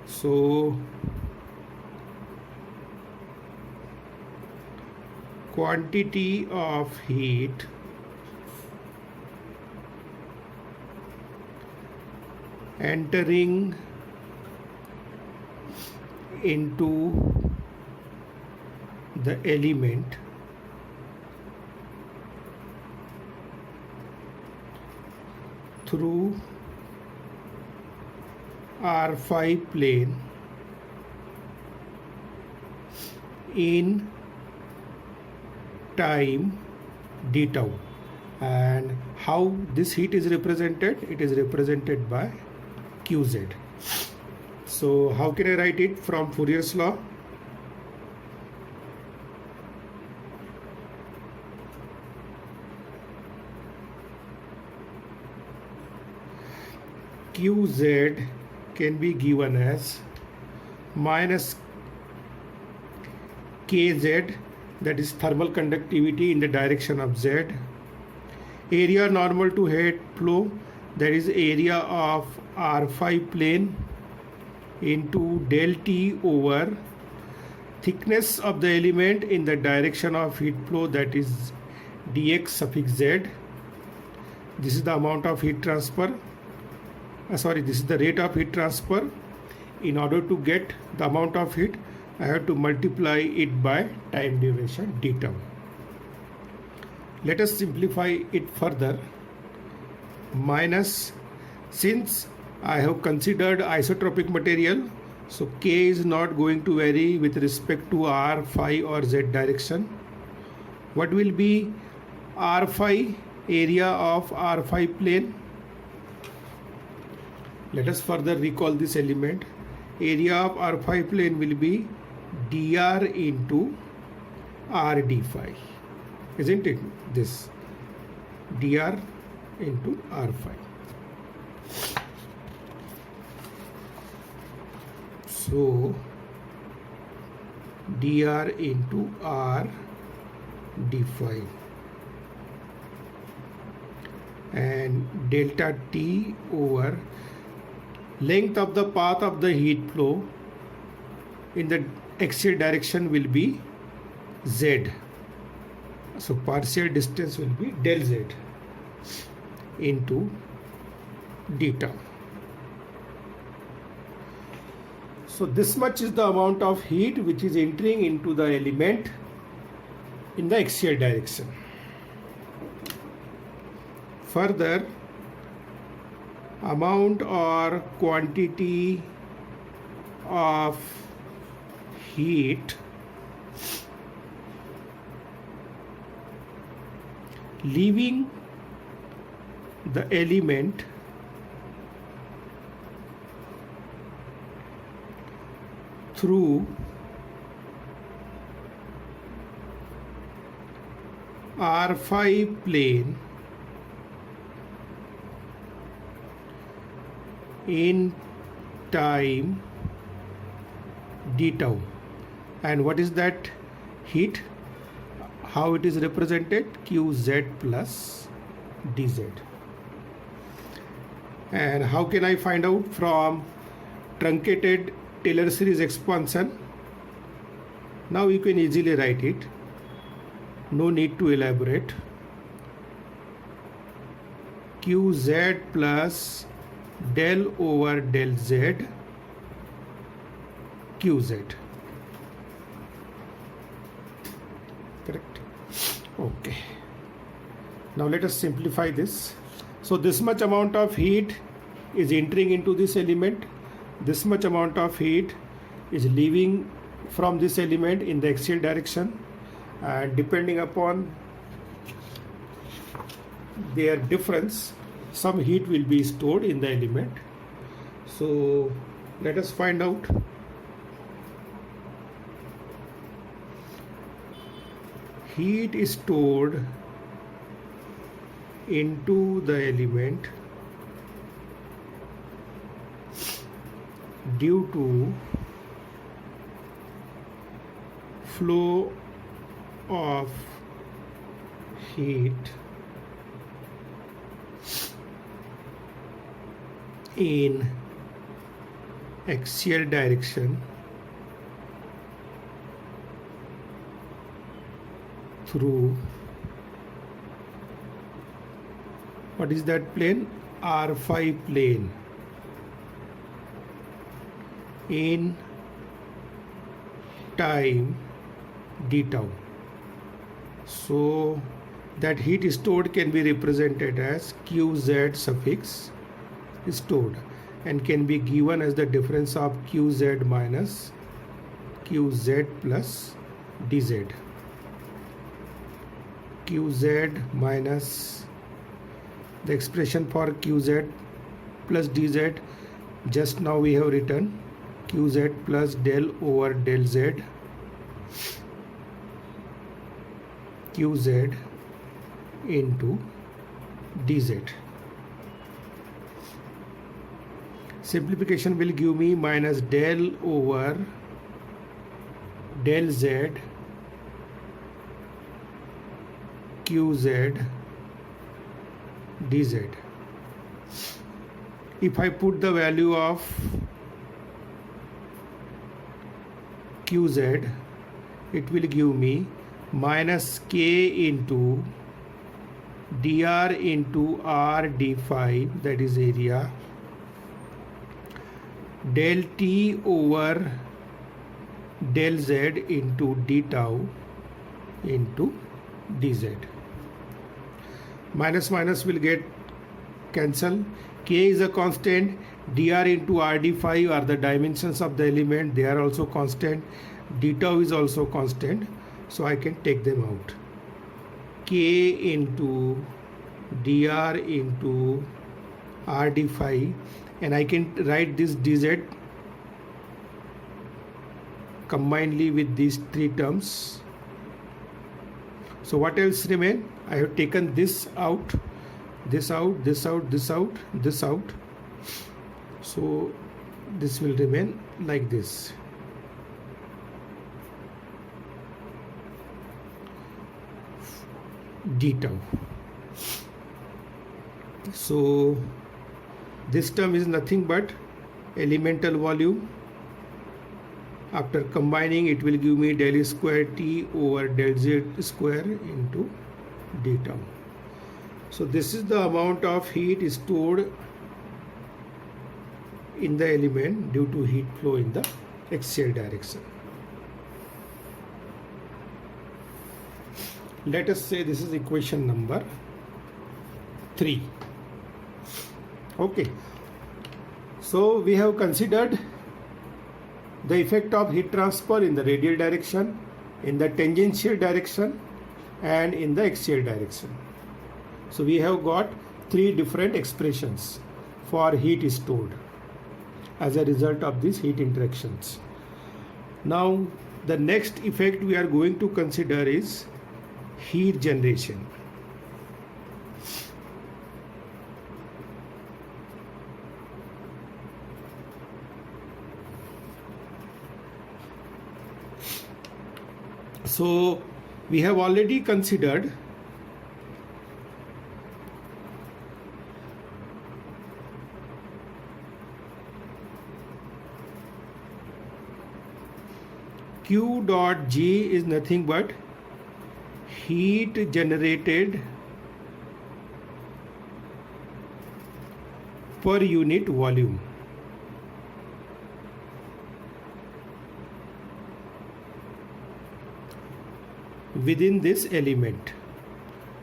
So quantity of heat entering into the element through R phi plane in time d tau. And how this heat is represented? It is represented by qz. So how can I write it from Fourier's law? Qz can be given as minus Kz, that is thermal conductivity in the direction of Z, area normal to head flow, that is area of R5 plane, into del T over thickness of the element in the direction of heat flow, that is dx suffix Z. This is the amount of heat transfer. This is the rate of heat transfer. In order to get the amount of heat, I have to multiply it by time duration d tau. Let us simplify it further. Minus, since I have considered isotropic material, so K is not going to vary with respect to R, phi or Z direction. What will be R phi, area of R phi plane? Let us further recall this element. Area of R phi plane will be dr into R d phi, isn't it? This dr into R phi. So dr into R d phi, and delta T over length of the path of the heat flow in the axial direction will be Z. So partial distance will be del Z into d tau. So this much is the amount of heat which is entering into the element in the axial direction. Further, amount or quantity of heat leaving the element through R phi plane in time d tau. And what is that heat? How it is represented? Qz plus dz. And how can I find out from truncated Taylor series expansion? Now you can easily write it. No need to elaborate. Qz plus del over del z qz. Correct? Okay. Now let us simplify this. So this much amount of heat is entering into this element. This much amount of heat is leaving from this element in the axial direction, and depending upon their difference, some heat will be stored in the element. So let us find out. Heat is stored into the element due to flow of heat in axial direction through, what is that plane? R phi plane in time d tau. So that heat stored can be represented as qz suffix stored, and can be given as the difference of qz minus qz plus dz. Qz minus the expression for Qz plus dz, just now we have written Qz plus del over del z, Qz into dz. Simplification will give me minus del over del z Qz dz. If I put the value of Qz, it will give me minus k into dr into r d phi, that is area, del t over del z into d tau into dz. Minus minus will get cancel. K is a constant, dr into r d phi are the dimensions of the element, they are also constant, d tau is also constant, so I can take them out. K into dr into r d phi, and I can write this dz combinedly with these three terms. So what else remain? I have taken this out, this out, this out, this out, this out. So this will remain like this. D tau. So this term is nothing but elemental volume. After combining, it will give me del square t over del z square into d tau. So this is the amount of heat stored in the element due to heat flow in the axial direction. Let us say this is equation number 3. Okay. So we have considered the effect of heat transfer in the radial direction, in the tangential direction, and in the axial direction. So we have got 3 different expressions for heat stored as a result of these heat interactions. Now the next effect we are going to consider is heat generation. So we have already considered Q dot G is nothing but heat generated per unit volume. Within this element,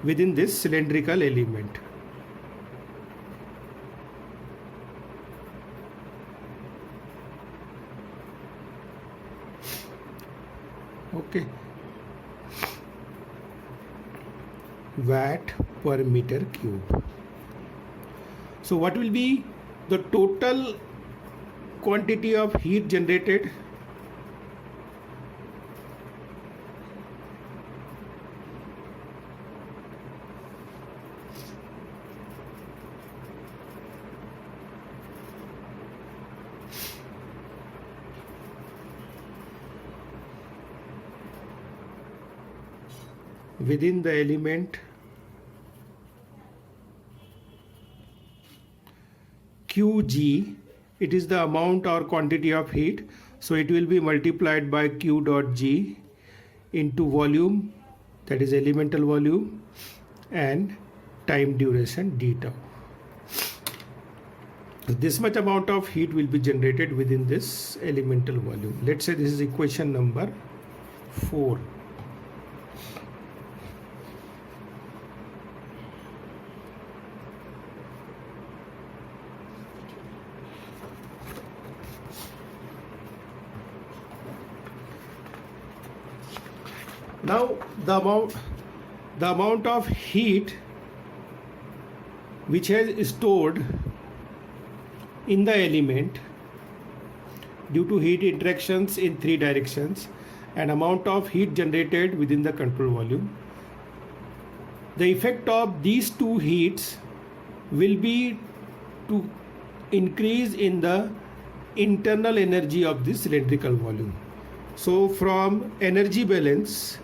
within this cylindrical element. Okay. Watt per meter cube. So what will be the total quantity of heat generated? Within the element Qg, it is the amount or quantity of heat, so it will be multiplied by Q dot G into volume, that is elemental volume, and time duration d tau. So this much amount of heat will be generated within this elemental volume. Let's say this is equation number 4. Now the amount of heat which is stored in the element due to heat interactions in three directions and amount of heat generated within the control volume. The effect of these two heats will be to increase in the internal energy of this cylindrical volume. So from energy balance,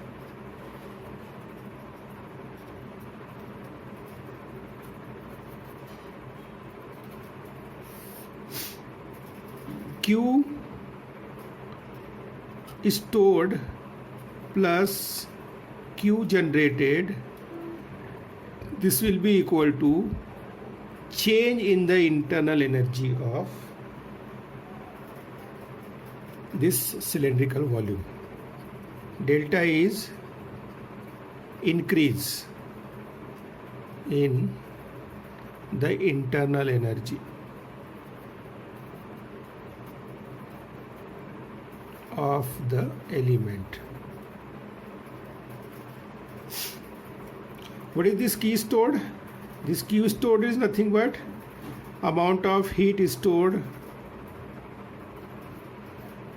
Q stored plus Q generated, this will be equal to change in the internal energy of this cylindrical volume. Delta is increase in the internal energy of the element. What is this Q stored? This Q stored is nothing but amount of heat stored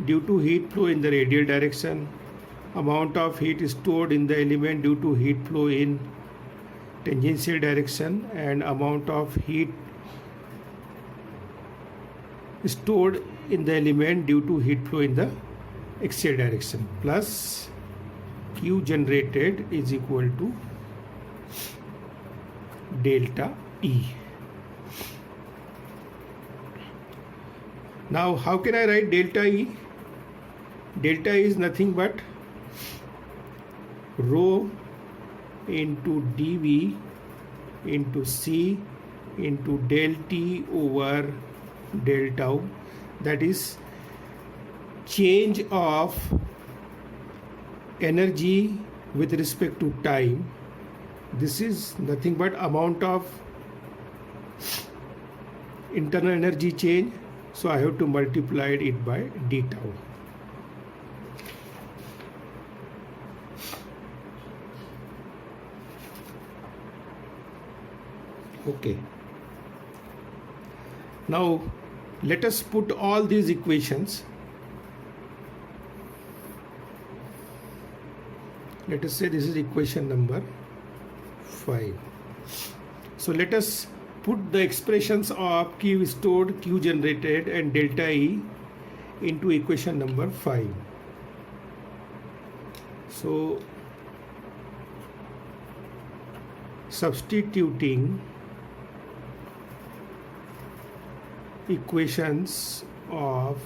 due to heat flow in the radial direction, amount of heat stored in the element due to heat flow in tangential direction, and amount of heat stored in the element due to heat flow in the axial direction, plus Q generated is equal to delta E. Now how can I write delta E? Delta E is nothing but rho into dV into C into del T over del tau, that is change of energy with respect to time. This is nothing but amount of internal energy change, so I have to multiply it by d tau. Okay. Now let us put all these equations. Let us say this is equation number 5. So let us put the expressions of Q stored, Q generated and delta E into equation number 5. So substituting equations of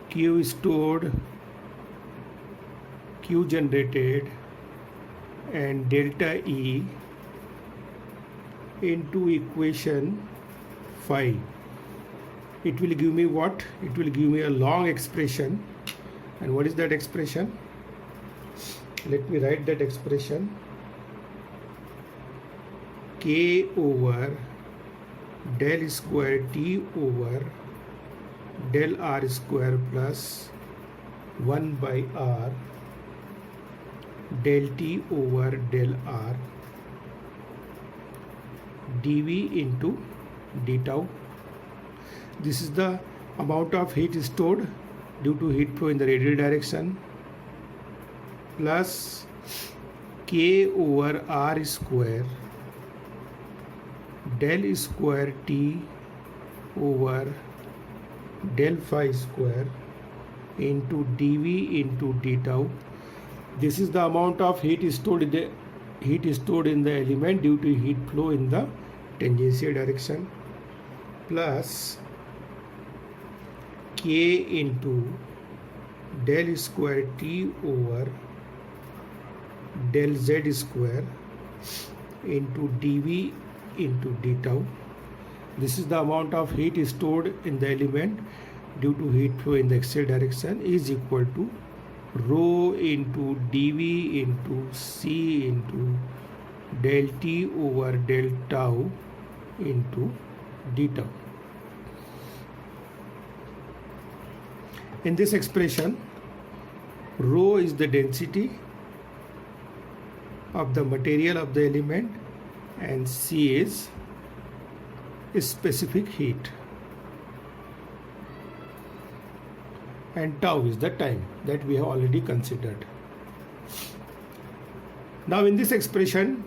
Q stored, Q generated and delta E into equation 5, it will give me what? It will give me a long expression. And what is that expression? Let me write that expression. K over del square T over del R square plus 1 by R del T over del R dV into d tau. This is the amount of heat stored due to heat flow in the radial direction plus K over R square del square T over del phi square into dV into d tau. This is the amount of heat stored in the element due to heat flow in the tangential direction plus K into del square T over del Z square into dV into d tau. This is the amount of heat stored in the element due to heat flow in the axial direction is equal to rho into dV into C into del T over del tau into d tau. In this expression, rho is the density of the material of the element, and C is specific heat, and tau is the time that we have already considered. Now in this expression,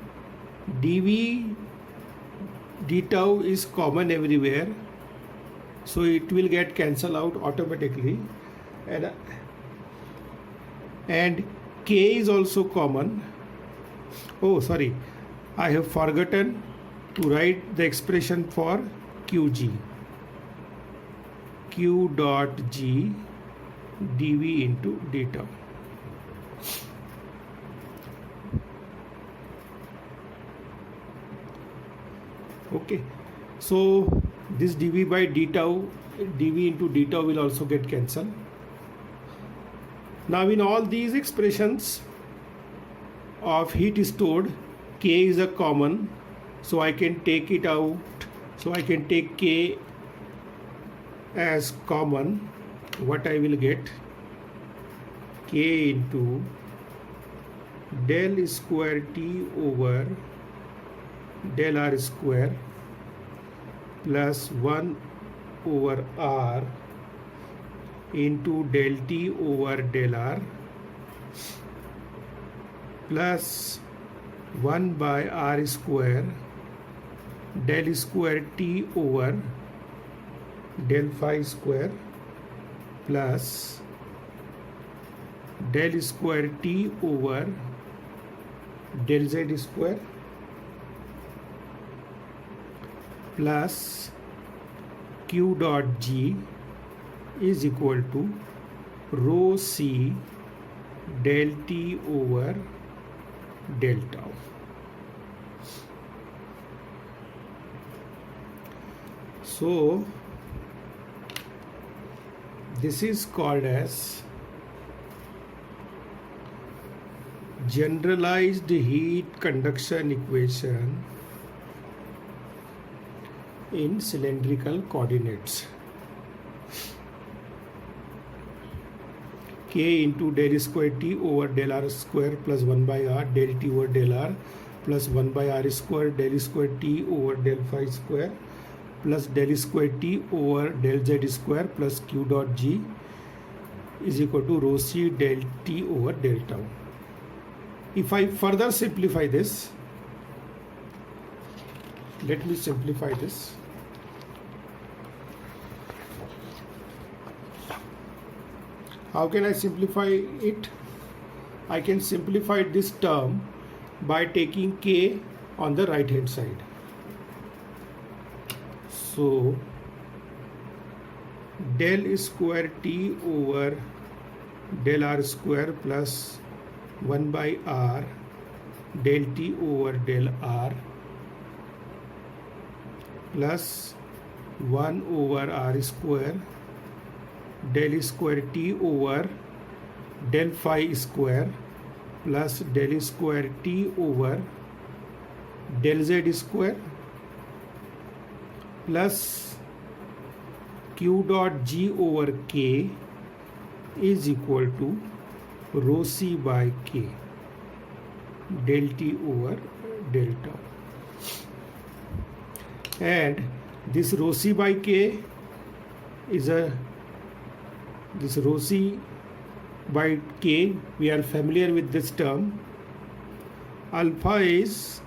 dV d tau is common everywhere, so it will get cancelled out automatically, and K is also common. Oh sorry, I have forgotten to write the expression for Qg. Q dot G dV into d tau. Okay, so this dV by d tau, dV into d tau will also get cancelled. Now in all these expressions of heat stored, K is a common, so I can take it out. So I can take K as common. What I will get? K into del square T over del R square plus 1 over R into del T over del R plus 1 by R square del square T over del phi square plus del square T over del Z square plus Q dot G is equal to rho C del T over del tau. So this is called as generalized heat conduction equation in cylindrical coordinates. K into del square T over del R square plus 1 by R del T over del R plus 1 by R square del square T over del phi square plus del square T over del Z square plus Q dot G is equal to rho C del T over del tau. If I further simplify this, let me simplify this. How can I simplify it? I can simplify this term by taking K on the right hand side. So del square T over del R square plus 1 by R del T over del R plus 1 over R square del square T over del phi square plus del square T over del Z square plus Q dot G over K is equal to rho C by K del T over del tau. And this rho C by K is this rho C by K, we are familiar with this term. Alpha is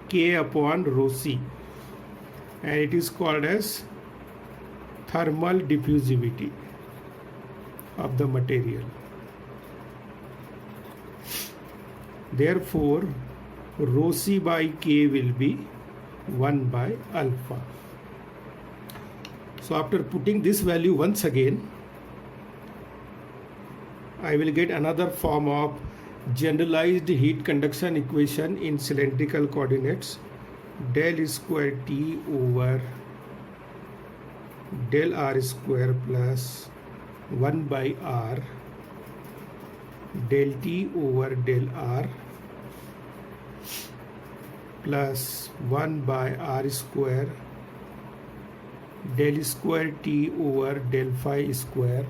K upon rho C, and it is called as thermal diffusivity of the material. Therefore, rho C by K will be 1 by alpha. So after putting this value once again, I will get another form of generalized heat conduction equation in cylindrical coordinates. Del square T over del R square plus 1 by R del T over del R plus 1 by R square del square T over del phi square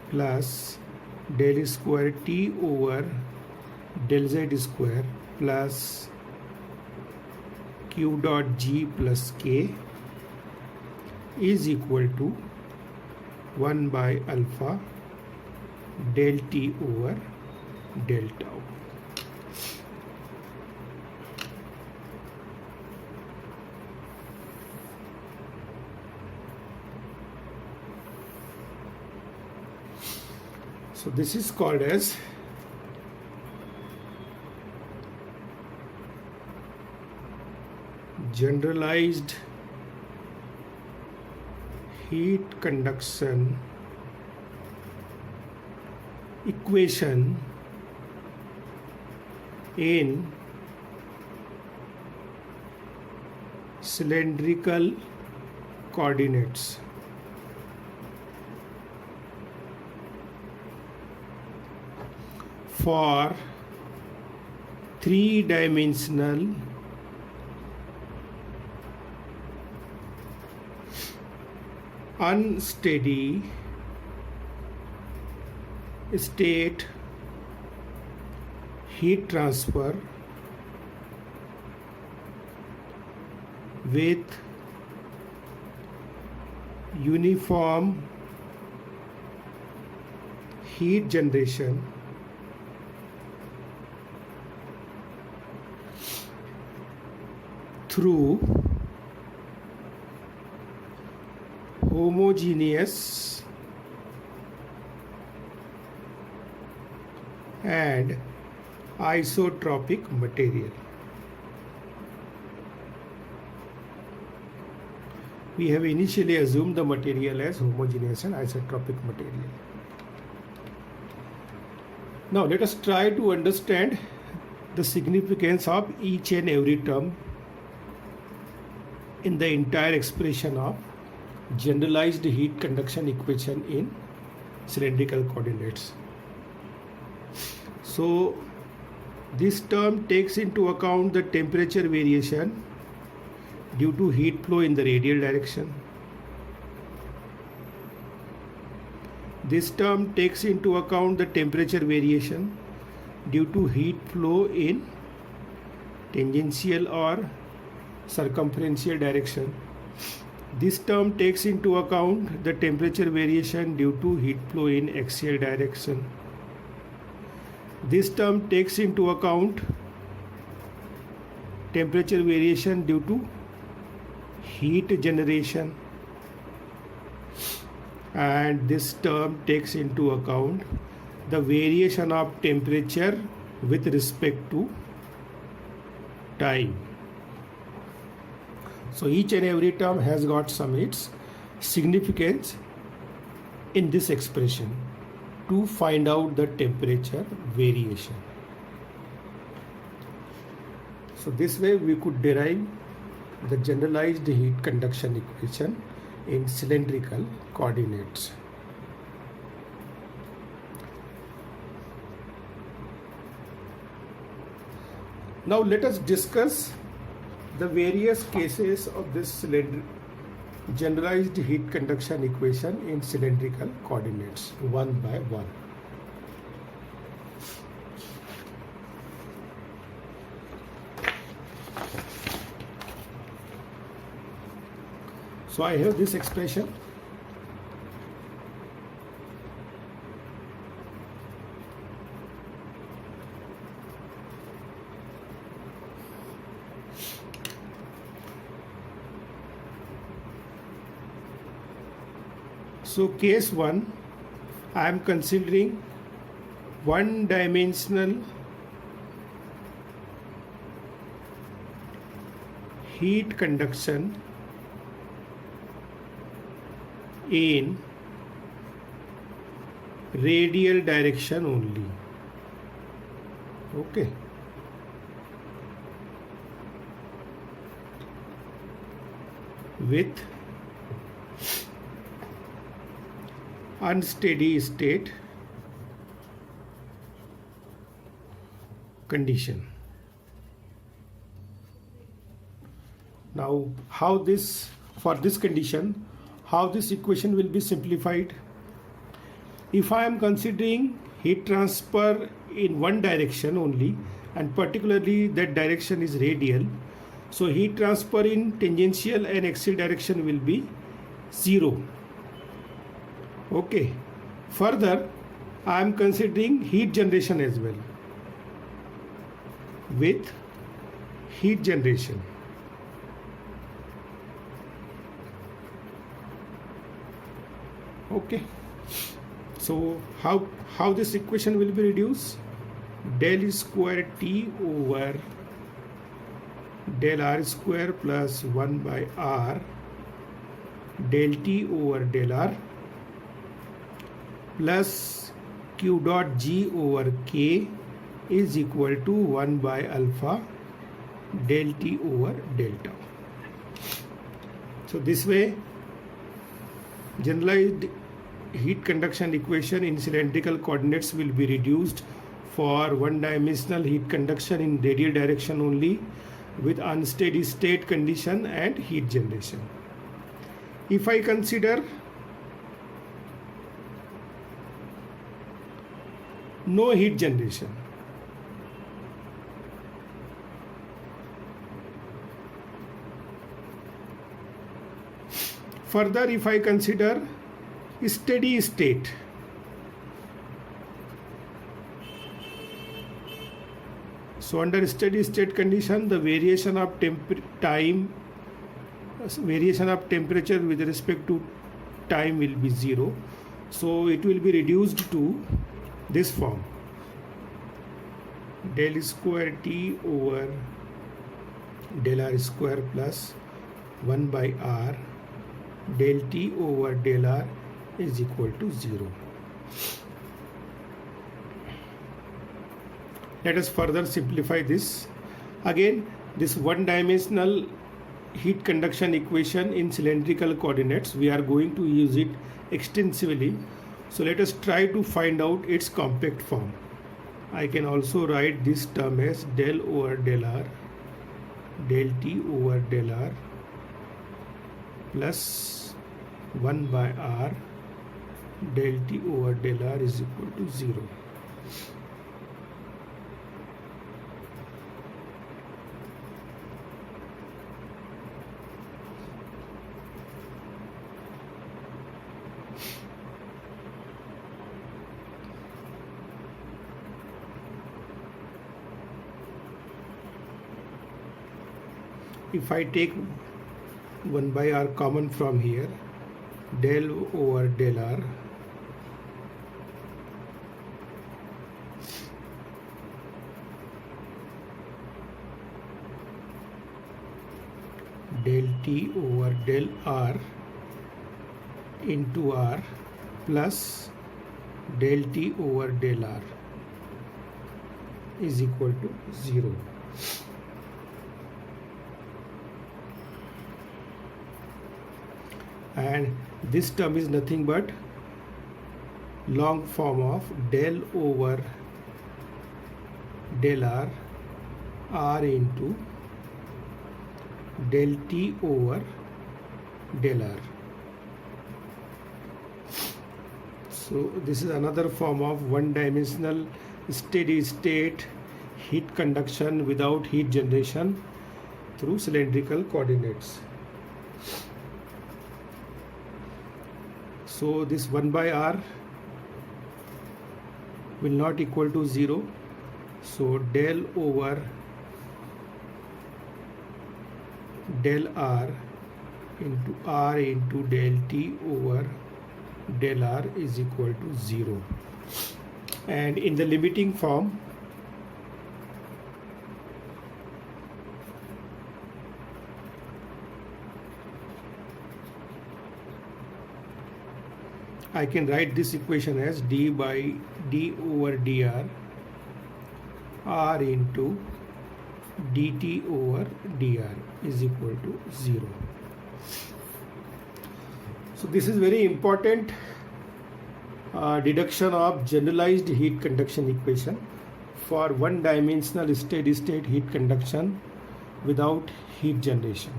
plus del square T over del z square plus q dot g plus k is equal to 1 by alpha del t over del tau. So this is called as generalized heat conduction equation in cylindrical coordinates. For three-dimensional unsteady state heat transfer with uniform heat generation through homogeneous and isotropic material. We have initially assumed the material as homogeneous and isotropic material. Now let us try to understand the significance of each and every term in the entire expression of generalized heat conduction equation in cylindrical coordinates. So this term takes into account the temperature variation due to heat flow in the radial direction. This term takes into account the temperature variation due to heat flow in tangential or circumferential direction. This term takes into account the temperature variation due to heat flow in axial direction. This term takes into account temperature variation due to heat generation, and this term takes into account the variation of temperature with respect to time. So each and every term has got some its significance in this expression to find out the temperature variation. So this way we could derive the generalized heat conduction equation in cylindrical coordinates. Now let us discuss the various cases of this generalized heat conduction equation in cylindrical coordinates one by one. So I have this expression. So case 1, I am considering one-dimensional heat conduction in radial direction only. Okay. With unsteady state condition. Now, for this condition, how this equation will be simplified? If I am considering heat transfer in one direction only, and particularly that direction is radial. So heat transfer in tangential and axial direction will be 0. Okay. Further, I am considering heat generation as well. With heat generation, okay, so how this equation will be reduced? Del square T over del R square plus 1 by R del T over del R plus Q dot G over K is equal to 1 by alpha del T over delta. So this way, generalized heat conduction equation in cylindrical coordinates will be reduced for one-dimensional heat conduction in radial direction only with unsteady state condition and heat generation. If I consider no heat generation, further, if I consider steady state, so under steady state condition, the variation of temperature with respect to time will be 0. So it will be reduced to this form: del square T over del R square plus 1 by R del T over del R is equal to 0. Let us further simplify this. Again, this one-dimensional heat conduction equation in cylindrical coordinates, we are going to use it extensively. So let us try to find out its compact form. I can also write this term as del over del R del T over del R plus 1 by R del T over del R is equal to 0. If I take 1 by R common from here, del over del R del T over del R into R plus del T over del R is equal to 0. And this term is nothing but long form of del over del R R into del T over del R. So this is another form of one-dimensional steady state heat conduction without heat generation through cylindrical coordinates. So this 1 by R will not equal to 0. So del over del R into del T over del R is equal to 0. And in the limiting form, I can write this equation as d by d over dr r into dt over dr is equal to 0. So this is very important deduction of generalized heat conduction equation for one-dimensional steady state heat conduction without heat generation.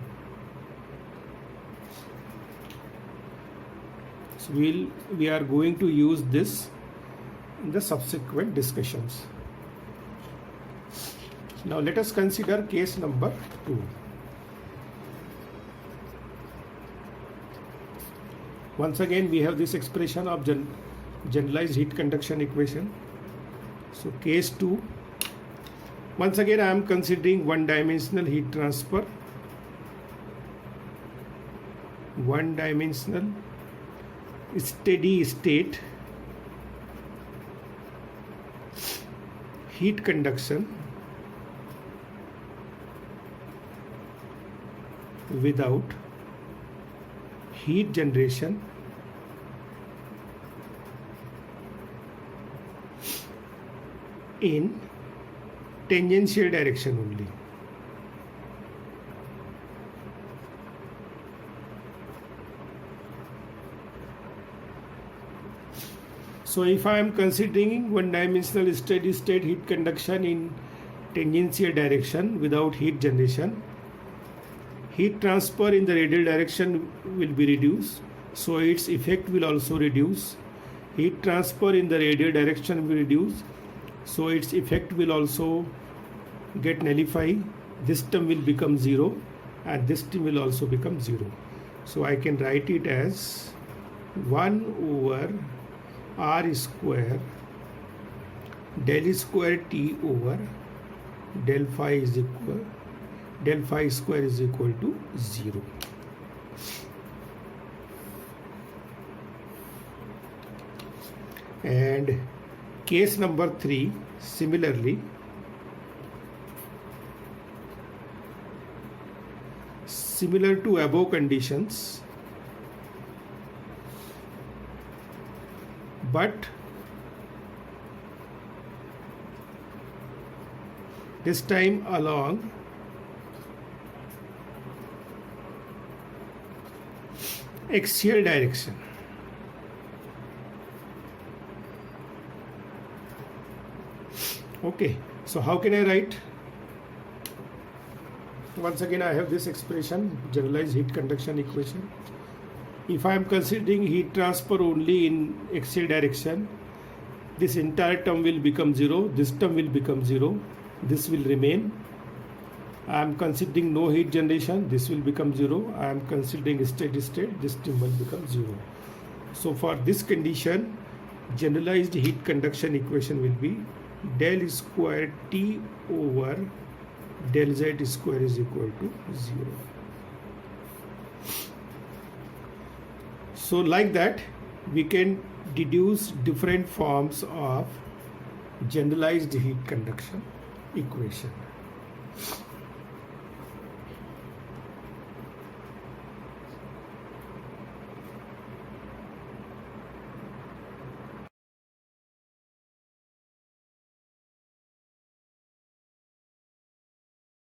So we are going to use this in the subsequent discussions. Now let us consider case number 2. Once again we have this expression of generalized heat conduction equation. So case 2, once again I am considering one-dimensional heat transfer, one-dimensional steady state heat conduction without heat generation in tangential direction only. So if I am considering one-dimensional steady state heat conduction in tangential direction without heat generation, heat transfer in the radial direction will be reduced, so its effect will also reduce. Heat transfer in the radial direction will reduce, so its effect will also get nullified. This term will become 0 and this term will also become 0. So I can write it as 1 over r square del square t over del phi square is equal to 0. And case number 3, similarly, similar to above conditions, but this time along axial direction. Okay, so how can I write? Once again I have this expression, generalized heat conduction equation. If I am considering heat transfer only in axial direction, this entire term will become 0, this term will become 0, this will remain. I am considering no heat generation, this will become 0. I am considering steady state, this term will become 0. So for this condition, generalized heat conduction equation will be del square T over del Z square is equal to 0. So like that, we can deduce different forms of generalized heat conduction equation.